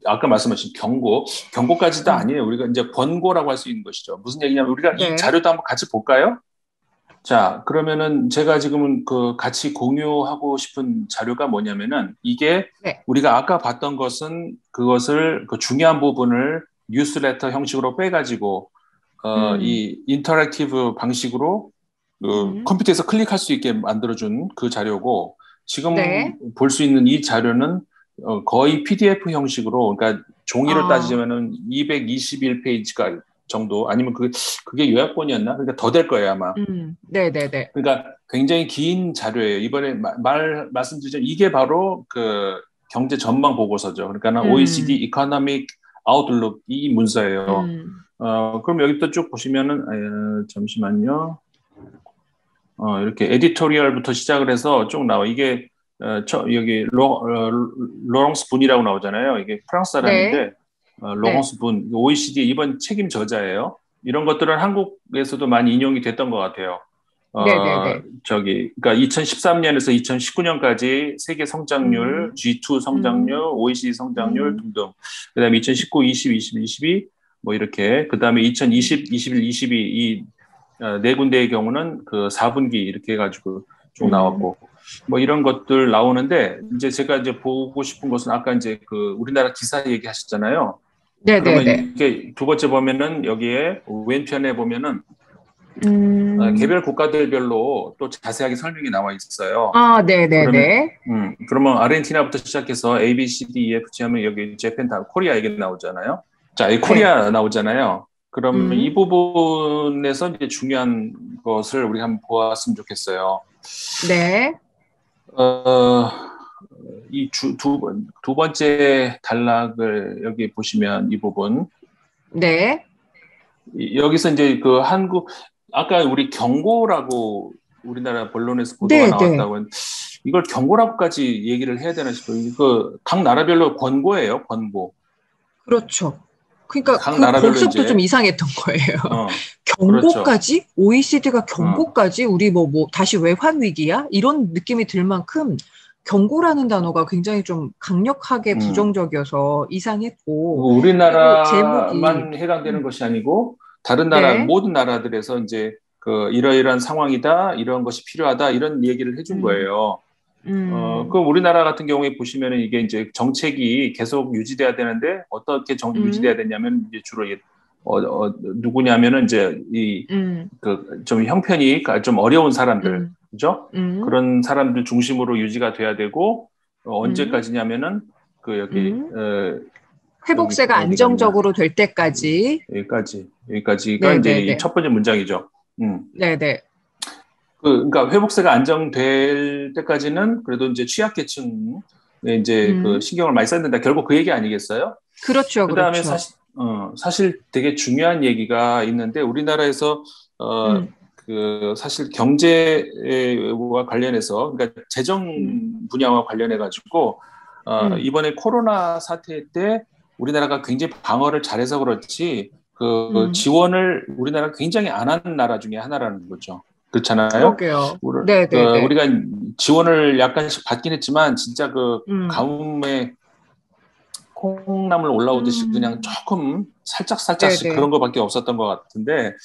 아까 말씀하신 경고까지도 아니에요. 우리가 이제 권고라고 할 수 있는 것이죠. 무슨 얘기냐면 우리가 네. 이 자료도 한번 같이 볼까요? 자, 그러면은 제가 지금은 그 같이 공유하고 싶은 자료가 뭐냐면은 이게 네. 우리가 아까 봤던 것은 그것을 그 중요한 부분을 뉴스레터 형식으로 빼가지고 이 인터랙티브 방식으로 컴퓨터에서 클릭할 수 있게 만들어준 그 자료고 지금 네. 볼 수 있는 이 자료는 거의 PDF 형식으로 그러니까 종이로 따지면은 221페이지가 정도 아니면 그게 요약본이었나? 그러니까 더 될 거예요 아마. 네네네. 그러니까 굉장히 긴 자료예요. 이번에 말씀드렸죠. 이게 바로 그 경제 전망 보고서죠. 그러니까 OECD Economic Outlook 이 문서예요. 그럼 여기 또 쭉 보시면은 잠시만요. 이렇게 에디토리얼부터 시작을 해서 쭉 나와. 이게 여기 로랑스 분이라고 나오잖아요. 이게 프랑스 사람인데 네. 로랑스 분, OECD 이번 책임 저자예요. 이런 것들은 한국에서도 많이 인용이 됐던 것 같아요. 그러니까 2013년에서 2019년까지 세계 성장률, G2 성장률, OECD 성장률 등등. 그다음에 2019, 20, 21, 22 뭐 이렇게. 그다음에 2020, 21, 22 이 네 군데의 경우는 그 4분기 이렇게 해가지고 쭉 나왔고 뭐 이런 것들 나오는데 이제 제가 이제 보고 싶은 것은 아까 이제 그 우리나라 기사 얘기하셨잖아요. 그러면 이렇게 두 번째 보면은 여기에 왼편에 보면은 개별 국가들별로 또 자세하게 설명이 나와 있어요. 아, 네네네. 그러면 아르헨티나부터 시작해서 A, B, C, D, E, F, G 하면 여기 재팬 다 코리아 얘기 나오잖아요. 자, 이 코리아 네. 나오잖아요. 그러면 이 부분에서 이제 중요한 것을 우리 한번 보았으면 좋겠어요. 네. 이 두 번째 단락을 여기 보시면 이 부분. 네. 여기서 이제 그 한국, 아까 우리 경고라고 우리나라 언론에서 보도가 나왔다고 했는데, 이걸 경고라고까지 얘기를 해야 되나 싶어요. 이거 각 나라별로 권고예요, 권고. 그렇죠. 그러니까 거기서부터 좀 이상했던 거예요. 경고까지? 그렇죠. OECD가 경고까지? 우리 뭐 다시 외환 위기야? 이런 느낌이 들 만큼 경고라는 단어가 굉장히 좀 강력하게 부정적이어서 이상했고. 우리나라만 해당되는 것이 아니고 다른 나라 네. 모든 나라들에서 이제 그 이러이러한 상황이다, 이런 것이 필요하다 이런 얘기를 해준 거예요. 그 우리나라 같은 경우에 보시면은 이게 이제 정책이 계속 유지돼야 되는데 어떻게 유지돼야 되냐면 이제 주로 누구냐면은 이제 그 좀 형편이 좀 어려운 사람들, 그죠? 그런 사람들 중심으로 유지가 돼야 되고 언제까지냐면은 그 여기 회복세가 안정적으로 될 때까지. 여기까지가 이제 첫 번째 문장이죠. 네네. 그러니까 회복세가 안정될 때까지는 그래도 이제 취약계층에 이제 그 신경을 많이 써야 된다. 결국 그 얘기 아니겠어요? 그렇죠. 그다음에 그렇죠. 사실 되게 중요한 얘기가 있는데 우리나라에서 그 사실 경제와 관련해서 그러니까 재정 분야와 관련해 가지고 이번에 코로나 사태 때 우리나라가 굉장히 방어를 잘해서 그렇지 그 지원을 우리나라가 굉장히 안 하는 나라 중에 하나라는 거죠. 그렇잖아요. 그러게요. 네네네. 우리가 지원을 약간씩 받긴 했지만 진짜 그 가뭄에 콩나물 올라오듯이 그냥 조금 살짝씩 네네. 그런 거밖에 없었던 것 같은데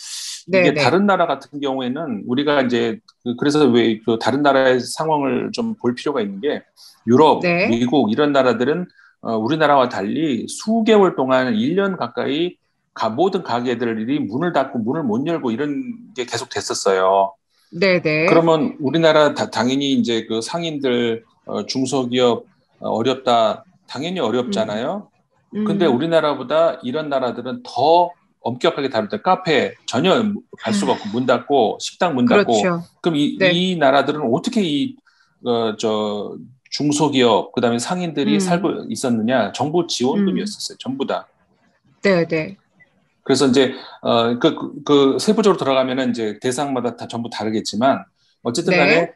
이게 네네. 다른 나라 같은 경우에는 우리가 이제 그래서 왜 그 다른 나라의 상황을 좀 볼 필요가 있는 게 유럽, 네. 미국 이런 나라들은 우리나라와 달리 수개월 동안 1년 가까이 모든 가게들이 문을 닫고 문을 못 열고 이런 게 계속 됐었어요. 네네. 그러면 우리나라 당연히 이제 그 상인들, 중소기업 어렵다. 당연히 어렵잖아요. 근데 우리나라보다 이런 나라들은 더 엄격하게 다룰 때 카페 전혀 갈 수가 없고 문 닫고 식당 문 닫고 그렇죠. 그럼 이 나라들은 어떻게 중소기업 그다음에 상인들이 살고 있었느냐? 정부 지원금이었었어요. 전부 다. 네네. 그래서 이제 그 세부적으로 들어가면은 이제 대상마다 다 전부 다르겠지만 어쨌든 간에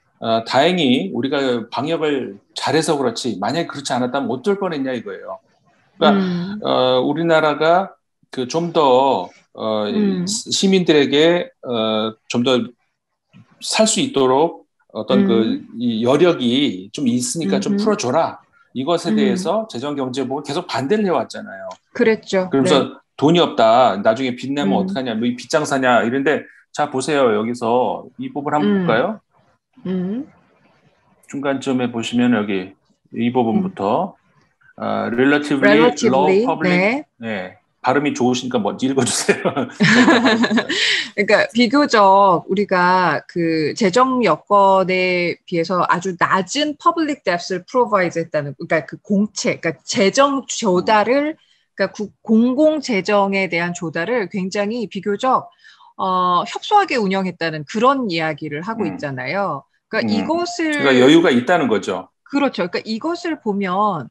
다행히 우리가 방역을 잘해서 그렇지 만약에 그렇지 않았다면 어쩔 뻔했냐 이거예요. 그러니까 우리나라가 그 좀 더 시민들에게 좀 더 살 수 있도록 어떤 그 이 여력이 좀 있으니까 좀 풀어줘라. 이것에 대해서 재정경제부가 계속 반대를 해왔잖아요. 그랬죠. 그러면서 네. 돈이 없다. 나중에 빚 내면 어떡하냐. 뭐 빚장사냐. 이런데 자 보세요. 여기서 이 부분 한번 볼까요? 중간쯤에 보시면 여기 이 부분부터 relatively low public 네. 발음이 좋으시니까 먼저 읽어주세요. 그러니까 비교적 우리가 그 재정 여건에 비해서 아주 낮은 public debt을 provide 했다는, 그러니까 그 그러니까 재정 조달을, 그러니까 공공 재정에 대한 조달을 굉장히 비교적 협소하게 운영했다는 그런 이야기를 하고 있잖아요. 그러니까 이것을 그러니까 여유가 있다는 거죠. 그렇죠. 그러니까 이것을 보면.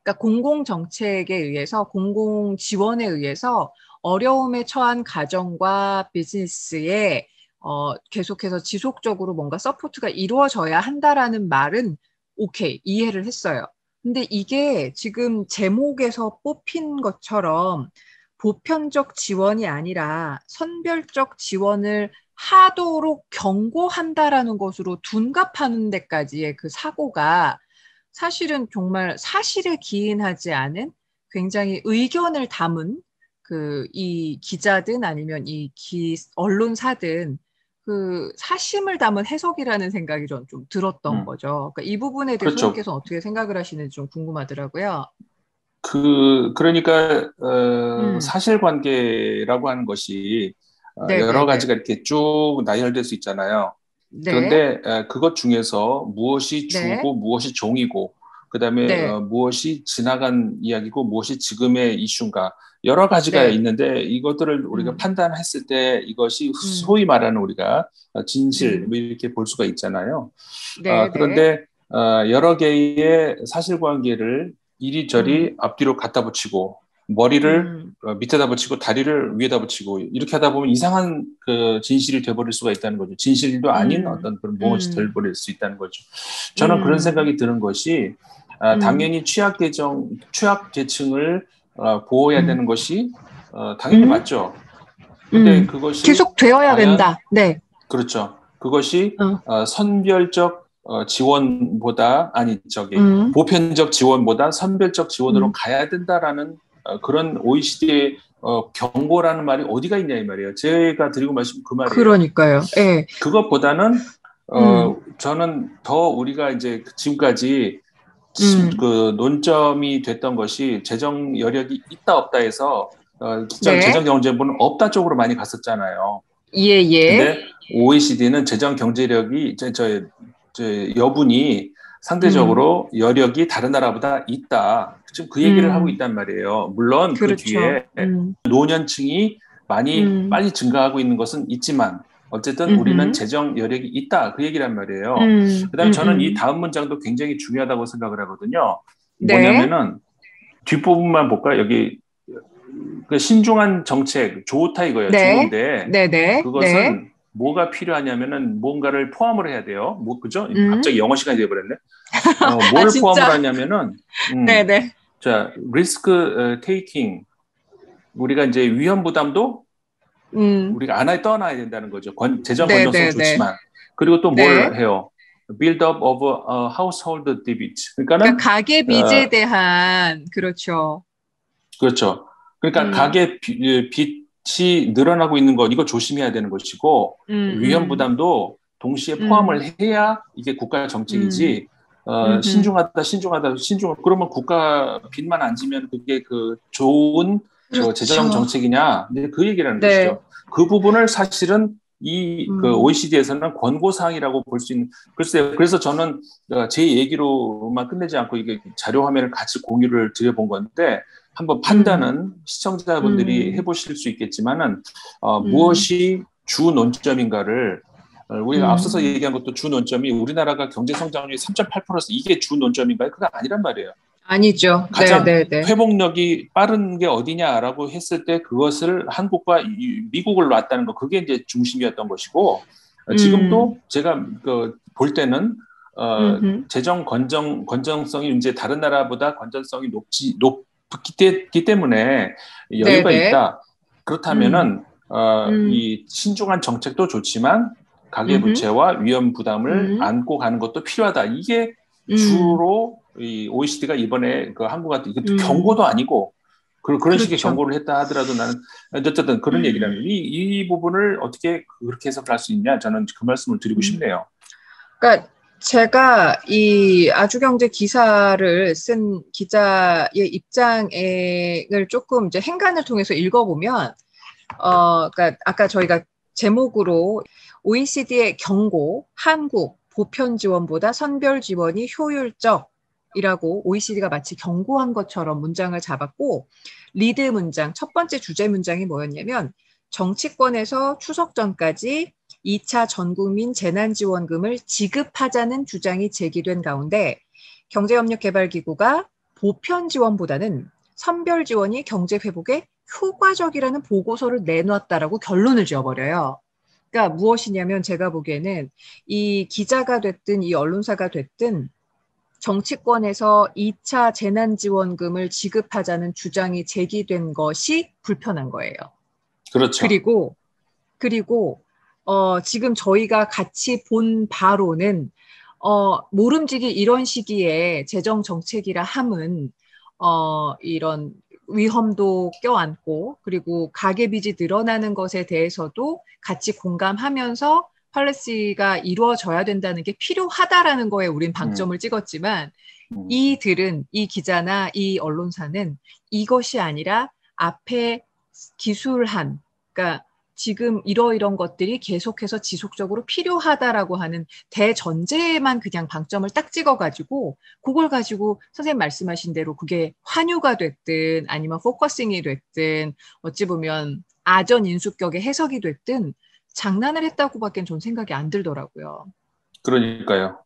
그러니까 공공 정책에 의해서, 공공 지원에 의해서 어려움에 처한 가정과 비즈니스에 계속해서 지속적으로 뭔가 서포트가 이루어져야 한다라는 말은 오케이, 이해를 했어요. 근데 이게 지금 제목에서 뽑힌 것처럼 보편적 지원이 아니라 선별적 지원을 하도록 경고한다라는 것으로 둔갑하는 데까지의 그 사고가 사실은 정말 사실에 기인하지 않은 굉장히 의견을 담은 이 기자든 아니면 언론사든 그 사심을 담은 해석이라는 생각이 좀 들었던 거죠. 그러니까 이 부분에 대해서 그렇죠. 소장께서는 어떻게 생각을 하시는지 좀 궁금하더라고요. 그러니까 사실관계라고 하는 것이 여러 가지가 이렇게 쭉 나열될 수 있잖아요. 네. 그런데 그것 중에서 무엇이 네. 주고 무엇이 종이고 그다음에 네. 무엇이 지나간 이야기고 무엇이 지금의 이슈인가 여러 가지가 네. 있는데 이것들을 우리가 판단했을 때 이것이 소위 말하는 우리가 진실 뭐 이렇게 볼 수가 있잖아요. 네. 그런데 여러 개의 사실관계를 이리저리 앞뒤로 갖다 붙이고 머리를 밑에다 붙이고 다리를 위에다 붙이고 이렇게 하다 보면 이상한 그 진실이 돼버릴 수가 있다는 거죠. 진실도 아닌 어떤 그런 무엇이 돼버릴 수 있다는 거죠. 저는 그런 생각이 드는 것이 당연히 취약계층을 보호해야 되는 것이 당연히 맞죠. 근데 그것이 계속 되어야 된다. 네. 그렇죠. 그것이 선별적 지원보다 보편적 지원보다 선별적 지원으로 가야 된다라는 그런 OECD의 경고라는 말이 어디가 있냐 이 말이에요. 제가 드리고 말씀 그 말이에요. 그러니까요. 네. 그것보다는 저는 더 우리가 이제 지금까지 그 논점이 됐던 것이 재정 여력이 있다 없다 해서 재정경제부는 없다 쪽으로 많이 갔었잖아요. 예. 근데 OECD는 재정 경제력이 여분이 상대적으로 여력이 다른 나라보다 있다. 지금 그 얘기를 하고 있단 말이에요. 물론 그렇죠. 그 뒤에 노년층이 많이 빨리 증가하고 있는 것은 있지만 어쨌든 우리는 재정 여력이 있다. 그 얘기란 말이에요. 그다음에 저는 이 다음 문장도 굉장히 중요하다고 생각을 하거든요. 네. 뭐냐면은 뒷부분만 볼까요? 여기 그 신중한 정책 좋다 이거예요. 네. 좋은데 네. 그것은 뭐가 필요하냐면은 뭔가를 포함을 해야 돼요. 뭐 그죠? 갑자기 영어 시간이 돼버렸네. 뭘 포함을 하냐면은 네네. 자 리스크 테이킹 우리가 이제 위험 부담도 우리가 안 떠나야 된다는 거죠. 재정 건전성 좋지만 그리고 또 뭘 해요? Build up of household debt. 그러니까 가계 빚에 대한 그렇죠. 그렇죠. 그러니까 가계 빚이 늘어나고 있는 것 이거 조심해야 되는 것이고 위험 부담도 동시에 포함을 해야 이게 국가 정책이지. 신중하다. 그러면 국가 빚만 안 지면 그게 그 좋은 그렇죠. 재정 정책이냐? 그 얘기라는 것이죠. 그 부분을 사실은 그 OECD에서는 권고사항이라고 볼 수 있는, 글쎄요. 그래서 저는 제 얘기로만 끝내지 않고 이게 자료 화면을 같이 공유를 드려본 건데, 한번 판단은 시청자분들이 해보실 수 있겠지만은, 무엇이 주 논점인가를, 우리가 앞서서 얘기한 것도 주 논점이 우리나라가 경제 성장률이 3.8%서 이게 주 논점인가요? 그거 아니란 말이에요. 아니죠. 가장 회복력이 빠른 게 어디냐라고 했을 때 그것을 한국과 미국을 놨다는 거 그게 이제 중심이었던 것이고 지금도 제가 볼 때는 재정 건전성이 이제 다른 나라보다 건전성이 높기 때문에 여유가 있다. 그렇다면은 이 신중한 정책도 좋지만 가계부채와 위험 부담을 안고 가는 것도 필요하다. 이게 주로 이 OECD가 이번에 그 한국한테 경고도 아니고 그런 식의 경고를 했다 하더라도 나는 어쨌든 그런 얘기라면 이 부분을 어떻게 그렇게 해석할 수 있냐 저는 그 말씀을 드리고 싶네요. 그러니까 제가 이 아주경제 기사를 쓴 기자의 입장을 조금 이제 행간을 통해서 읽어보면 그러니까 아까 저희가 제목으로 OECD의 경고, 한국 보편 지원보다 선별 지원이 효율적이라고 OECD가 마치 경고한 것처럼 문장을 잡았고 리드 문장, 첫 번째 주제 문장이 뭐였냐면 정치권에서 추석 전까지 2차 전국민 재난지원금을 지급하자는 주장이 제기된 가운데 경제협력개발기구가 보편 지원보다는 선별 지원이 경제 회복에 효과적이라는 보고서를 내놓았다라고 결론을 지어버려요. 그러니까 무엇이냐면 제가 보기에는 이 기자가 됐든 이 언론사가 됐든 정치권에서 2차 재난지원금을 지급하자는 주장이 제기된 것이 불편한 거예요. 그렇죠. 그리고 지금 저희가 같이 본 바로는 모름지기 이런 시기에 재정정책이라 함은 이런 위험도 껴안고 그리고 가계빚이 늘어나는 것에 대해서도 같이 공감하면서 팔레시가 이루어져야 된다는 게 필요하다라는 거에 우린 방점을 찍었지만 이 기자나 이 언론사는 이것이 아니라 앞에 기술한 그러니까 지금 이런 것들이 계속해서 지속적으로 필요하다라고 하는 대전제에만 그냥 방점을 딱 찍어가지고 그걸 가지고 선생님 말씀하신 대로 그게 환유가 됐든 아니면 포커싱이 됐든 어찌 보면 아전 인수격의 해석이 됐든 장난을 했다고밖에 전 생각이 안 들더라고요. 그러니까요.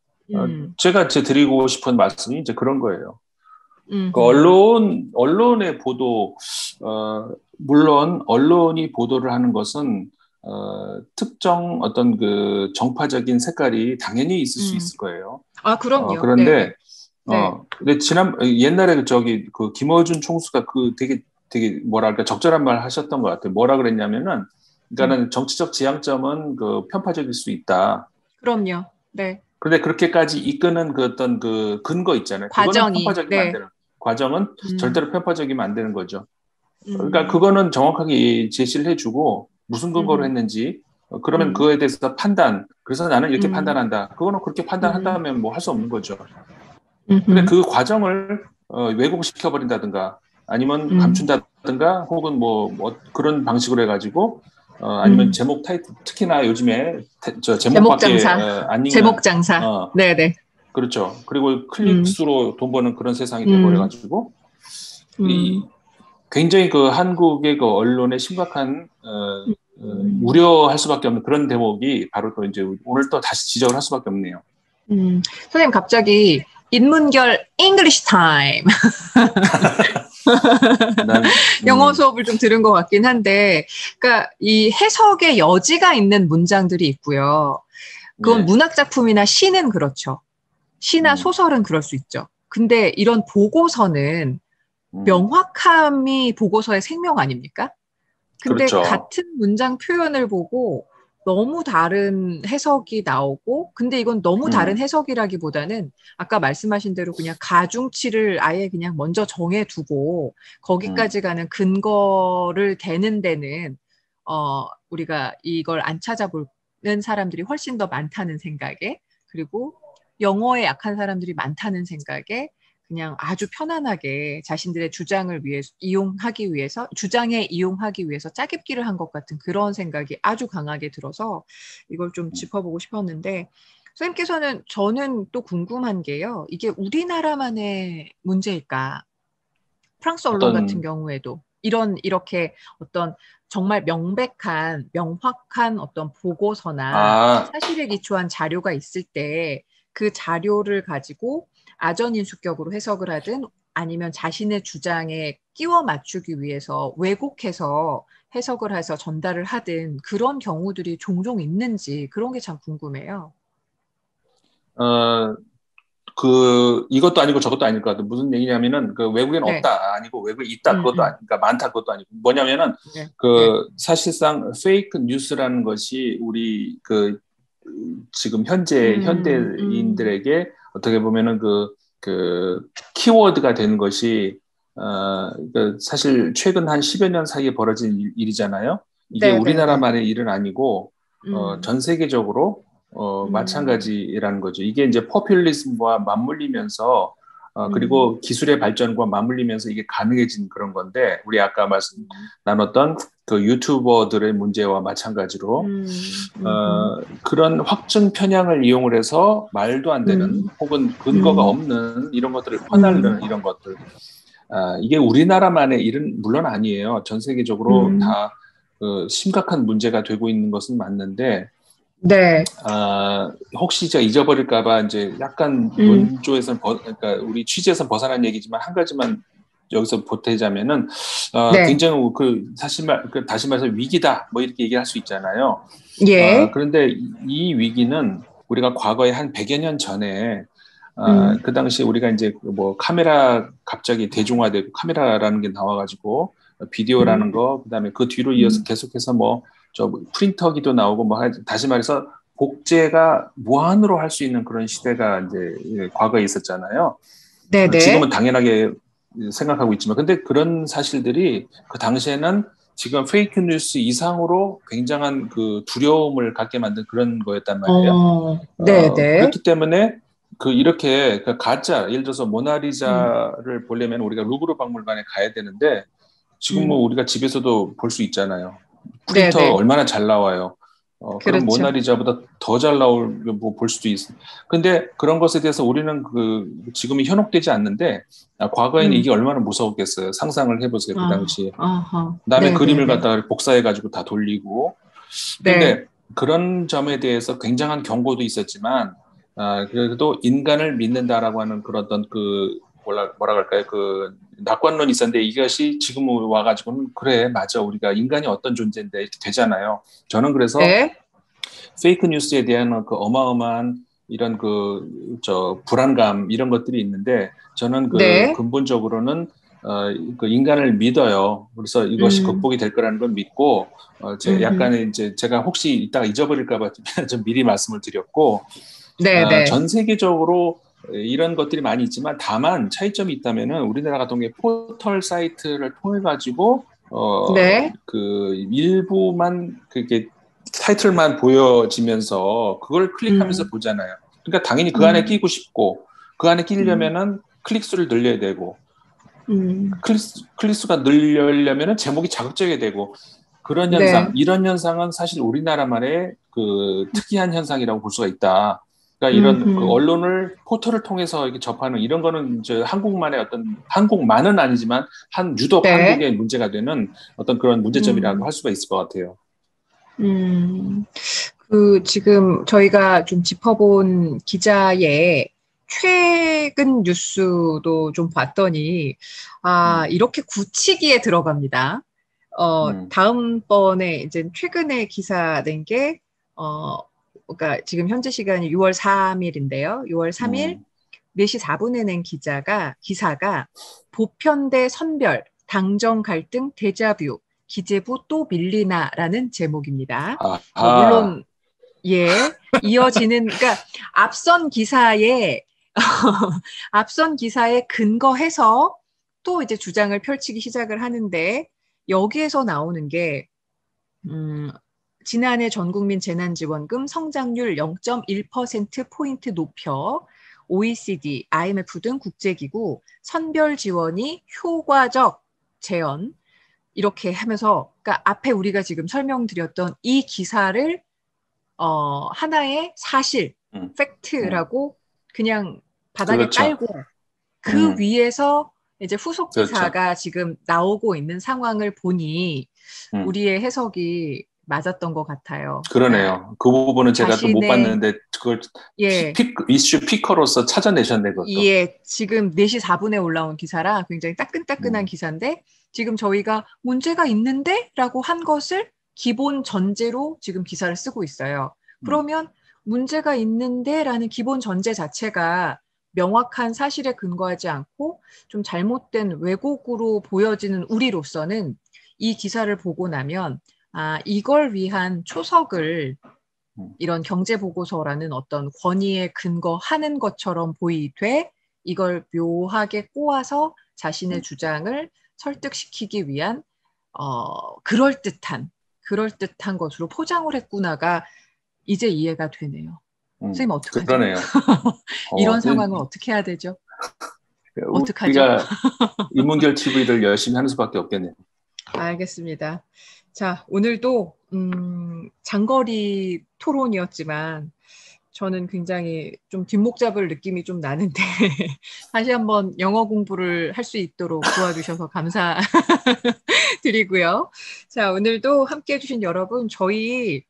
제가 드리고 싶은 말씀이 이제 그런 거예요. 그 언론의 보도, 물론 언론이 보도를 하는 것은 특정 어떤 그 정파적인 색깔이 당연히 있을 수 있을 거예요. 아, 그럼요. 그런데 근데 옛날에 그 김어준 총수가 되게 뭐랄까 적절한 말 하셨던 것 같아요. 뭐라 그랬냐면은, 그러니까는 정치적 지향점은 그 편파적일 수 있다. 그럼요. 네. 그런데 그렇게까지 이끄는 그 어떤 그 근거 있잖아요. 그거는 편파적이면 안 되는. 과정은 절대로 편파적이면 안 되는 거죠. 그러니까 그거는 정확하게 제시를 해주고 무슨 근거로 했는지, 그러면 그거에 대해서 판단. 그래서 나는 이렇게 판단한다. 그거는 그렇게 판단한다면 뭐 할 수 없는 거죠. 근데 그 과정을 왜곡시켜 버린다든가 아니면 감춘다든가 혹은 뭐 그런 방식으로 해가지고 아니면 제목 타이틀, 특히나 요즘에 제목밖에 안 읽는 제목 장사. 네네. 그렇죠. 그리고 클릭수로 돈 버는 그런 세상이 돼버려가지고 굉장히 그 한국의 그 언론의 심각한 우려할 수밖에 없는 그런 대목이 바로 또 이제 오늘 또 다시 지적을 할 수밖에 없네요. 선생님 갑자기 인문결 English time. 영어 수업을 좀 들은 것 같긴 한데, 그러니까 이 해석의 여지가 있는 문장들이 있고요. 그건 문학 작품이나 시는 그렇죠. 시나 소설은 그럴 수 있죠. 근데 이런 보고서는 명확함이 보고서의 생명 아닙니까? 근데 그렇죠. 같은 문장 표현을 보고 너무 다른 해석이 나오고, 근데 이건 너무 다른 해석이라기보다는 아까 말씀하신 대로 그냥 가중치를 아예 그냥 먼저 정해두고 거기까지 가는 근거를 대는 데는 우리가 이걸 안 찾아보는 사람들이 훨씬 더 많다는 생각에, 그리고 영어에 약한 사람들이 많다는 생각에 그냥 아주 편안하게 자신들의 주장을 주장에 이용하기 위해서 짜깁기를 한 것 같은 그런 생각이 아주 강하게 들어서 이걸 좀 짚어보고 싶었는데, 선생님께서는 저는 또 궁금한 게요. 이게 우리나라만의 문제일까? 프랑스 언론 같은 경우에도 이렇게 어떤 정말 명확한 어떤 보고서나 사실에 기초한 자료가 있을 때 그 자료를 가지고 아전인수격으로 해석을 하든 아니면 자신의 주장에 끼워 맞추기 위해서 왜곡해서 해석을 해서 전달을 하든 그런 경우들이 종종 있는지 그런 게 참 궁금해요. 이것도 아니고 저것도 아닐 것 같아요. 무슨 얘기냐면은, 그 외국에는 없다 아니고 외국에 있다 그것도 아니니까 많다 그것도 아니고 뭐냐면은, 사실상 페이크 뉴스라는 것이 우리 지금 현대인들에게 어떻게 보면은 그 키워드가 되는 것이, 사실 최근 한 10여 년 사이에 벌어진 일이잖아요. 이게 우리나라만의 일은 아니고, 전 세계적으로 마찬가지라는 거죠. 이게 이제 포퓰리즘과 맞물리면서 그리고 기술의 발전과 맞물리면서 이게 가능해진 그런 건데, 우리 아까 나눴던 그 유튜버들의 문제와 마찬가지로 그런 확증 편향을 이용을 해서 말도 안 되는 혹은 근거가 없는 이런 것들을 퍼나르는 이런 것들, 이게 우리나라만의 일은 물론 아니에요. 전 세계적으로 다 심각한 문제가 되고 있는 것은 맞는데, 혹시 제가 잊어버릴까봐 이제 약간 논조에서 그러니까 우리 취지에서 벗어난 얘기지만 한 가지만 여기서 보태자면은, 굉장히 다시 말해서 위기다 뭐 이렇게 얘기할 수 있잖아요. 그런데 이 위기는 우리가 과거에 한 100여 년 전에 그 당시 우리가 이제 뭐 카메라 갑자기 대중화되고 카메라라는 게 나와가지고 비디오라는 거, 그다음에 그 뒤로 이어서 계속해서 뭐 저 프린터기도 나오고 뭐 다시 말해서 복제가 무한으로 할 수 있는 그런 시대가 이제 과거에 있었잖아요. 지금은 당연하게 생각하고 있지만, 근데 그런 사실들이 그 당시에는 지금 페이크 뉴스 이상으로 굉장한 그 두려움을 갖게 만든 그런 거였단 말이에요. 그렇기 때문에 이렇게 가짜, 예를 들어서 모나리자를 보려면 우리가 루브르 박물관에 가야 되는데 지금 뭐 우리가 집에서도 볼 수 있잖아요. 프린터 네네. 얼마나 잘 나와요. 그럼 그렇죠. 모나리자보다 더 잘 나올 뭐 볼 수도 있어. 근데 그런 것에 대해서 우리는 지금이 현혹되지 않는데 과거에는 이게 얼마나 무서웠겠어요. 상상을 해보세요. 그 당시에 남의 그림을 네네네. 갖다가 복사해가지고 다 돌리고. 네. 근데 그런 점에 대해서 굉장한 경고도 있었지만 그래도 인간을 믿는다라고 하는 그런 어떤 뭐라 할까요? 그 낙관론이 있었는데 이것이 지금 와가지고는 그래 맞아 우리가 인간이 어떤 존재인데 이렇게 되잖아요. 저는 그래서 네. 페이크 뉴스에 대한 그 어마어마한 이런 불안감 이런 것들이 있는데 저는 네. 근본적으로는 그 인간을 믿어요. 그래서 이것이 극복이 될 거라는 걸 믿고 약간의 이제 제가 혹시 이따가 잊어버릴까 봐 좀 미리 말씀을 드렸고 네네. 전 세계적으로 이런 것들이 많이 있지만 다만 차이점이 있다면은 우리나라 같은 경우에 포털 사이트를 통해 가지고 네. 그 일부만 그게 타이틀만 보여지면서 그걸 클릭하면서 보잖아요. 그러니까 당연히 그 안에 끼고 싶고 그 안에 끼려면은 클릭수를 늘려야 되고 클릭수가 늘려면은 제목이 자극적이게 되고 그런 현상, 네. 이런 현상은 사실 우리나라만의 그 특이한 현상이라고 볼 수가 있다. 그러니까 이런 그 언론을 포털을 통해서 이렇게 접하는 이런 거는 이제 한국만의 한국만은 아니지만 유독 네. 한국의 문제가 되는 어떤 그런 문제점이라고 할 수가 있을 것 같아요. 지금 저희가 좀 짚어본 기자의 최근 뉴스도 좀 봤더니, 이렇게 굳히기에 들어갑니다. 다음번에 이제 최근에 기사 낸 게, 그러니까 지금 현재 시간이 6월 3일인데요. 6월 3일 4시 4분에 낸 기사가 보편대 선별, 당정 갈등 데자뷰, 기재부 또 밀리나라는 제목입니다. 아하. 물론 예, 그러니까 앞선 기사에 앞선 기사에 근거해서 또 이제 주장을 펼치기 시작을 하는데 여기에서 나오는 게 지난해 전국민 재난지원금 성장률 0.1%포인트 높여 OECD, IMF 등 국제기구 선별 지원이 효과적 재현 이렇게 하면서 그러니까 앞에 우리가 지금 설명드렸던 이 기사를 하나의 사실, 팩트라고 그냥 바닥에 그렇죠. 깔고 그 위에서 이제 후속 그렇죠. 기사가 지금 나오고 있는 상황을 보니 우리의 해석이 맞았던 것 같아요. 그러네요. 그 부분은 제가 또 못 자신의 봤는데 그걸 예, 이슈 피커로서 찾아내셨네, 그것도. 예, 지금 4시 4분에 올라온 기사라 굉장히 따끈따끈한 기사인데 지금 저희가 문제가 있는데? 라고 한 것을 기본 전제로 지금 기사를 쓰고 있어요. 그러면 문제가 있는데? 라는 기본 전제 자체가 명확한 사실에 근거하지 않고 좀 잘못된 왜곡으로 보여지는 우리로서는 이 기사를 보고 나면 이걸 위한 초석을 이런 경제보고서라는 어떤 권위에 근거하는 것처럼 보이되 이걸 묘하게 꼬아서 자신의 주장을 설득시키기 위한 그럴듯한 것으로 포장을 했구나가 이제 이해가 되네요. 선생님 어떡하죠? 그러네요. 이런 상황은 어떻게 해야 되죠? 어떡하죠? 우리가 인문결 TV를 열심히 하는 수밖에 없겠네요. 알겠습니다. 자, 오늘도 장거리 토론이었지만 저는 굉장히 좀 뒷목 잡을 느낌이 좀 나는데 다시 한번 영어 공부를 할 수 있도록 도와주셔서 감사드리고요. 자, 오늘도 함께 해주신 여러분, 저희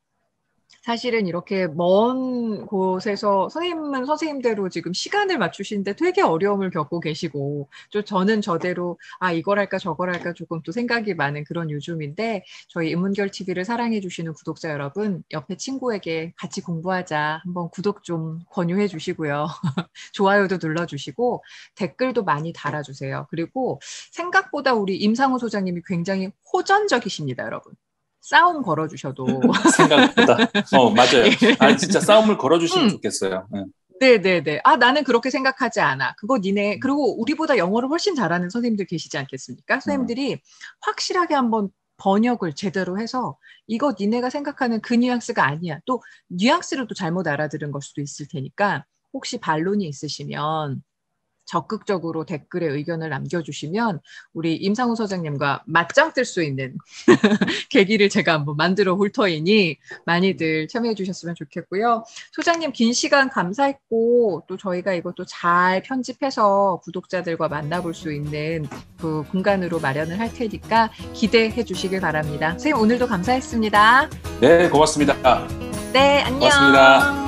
사실은 이렇게 먼 곳에서 선생님은 선생님대로 지금 시간을 맞추시는데 되게 어려움을 겪고 계시고 저는 저대로 이걸 할까 저걸 할까 조금 또 생각이 많은 그런 요즘인데 저희 인문결 TV를 사랑해 주시는 구독자 여러분 옆에 친구에게 같이 공부하자 한번 구독 좀 권유해 주시고요. 좋아요도 눌러주시고 댓글도 많이 달아주세요. 그리고 생각보다 우리 임상우 소장님이 굉장히 호전적이십니다, 여러분. 싸움 걸어주셔도. 생각보다. 맞아요. 예. 진짜 싸움을 걸어주시면 좋겠어요. 네네네. 나는 그렇게 생각하지 않아. 그거 니네, 그리고 우리보다 영어를 훨씬 잘하는 선생님들 계시지 않겠습니까? 선생님들이 확실하게 한번 번역을 제대로 해서 이거 니네가 생각하는 그 뉘앙스가 아니야. 또 뉘앙스를 또 잘못 알아들은 걸 수도 있을 테니까 혹시 반론이 있으시면 적극적으로 댓글에 의견을 남겨주시면 우리 임상훈 소장님과 맞짱 뜰 수 있는 계기를 제가 한번 만들어 볼 터이니 많이들 참여해 주셨으면 좋겠고요. 소장님 긴 시간 감사했고 또 저희가 이것도 잘 편집해서 구독자들과 만나볼 수 있는 그 공간으로 마련을 할 테니까 기대해 주시길 바랍니다. 선생님 오늘도 감사했습니다. 네, 고맙습니다. 네, 안녕. 고맙습니다.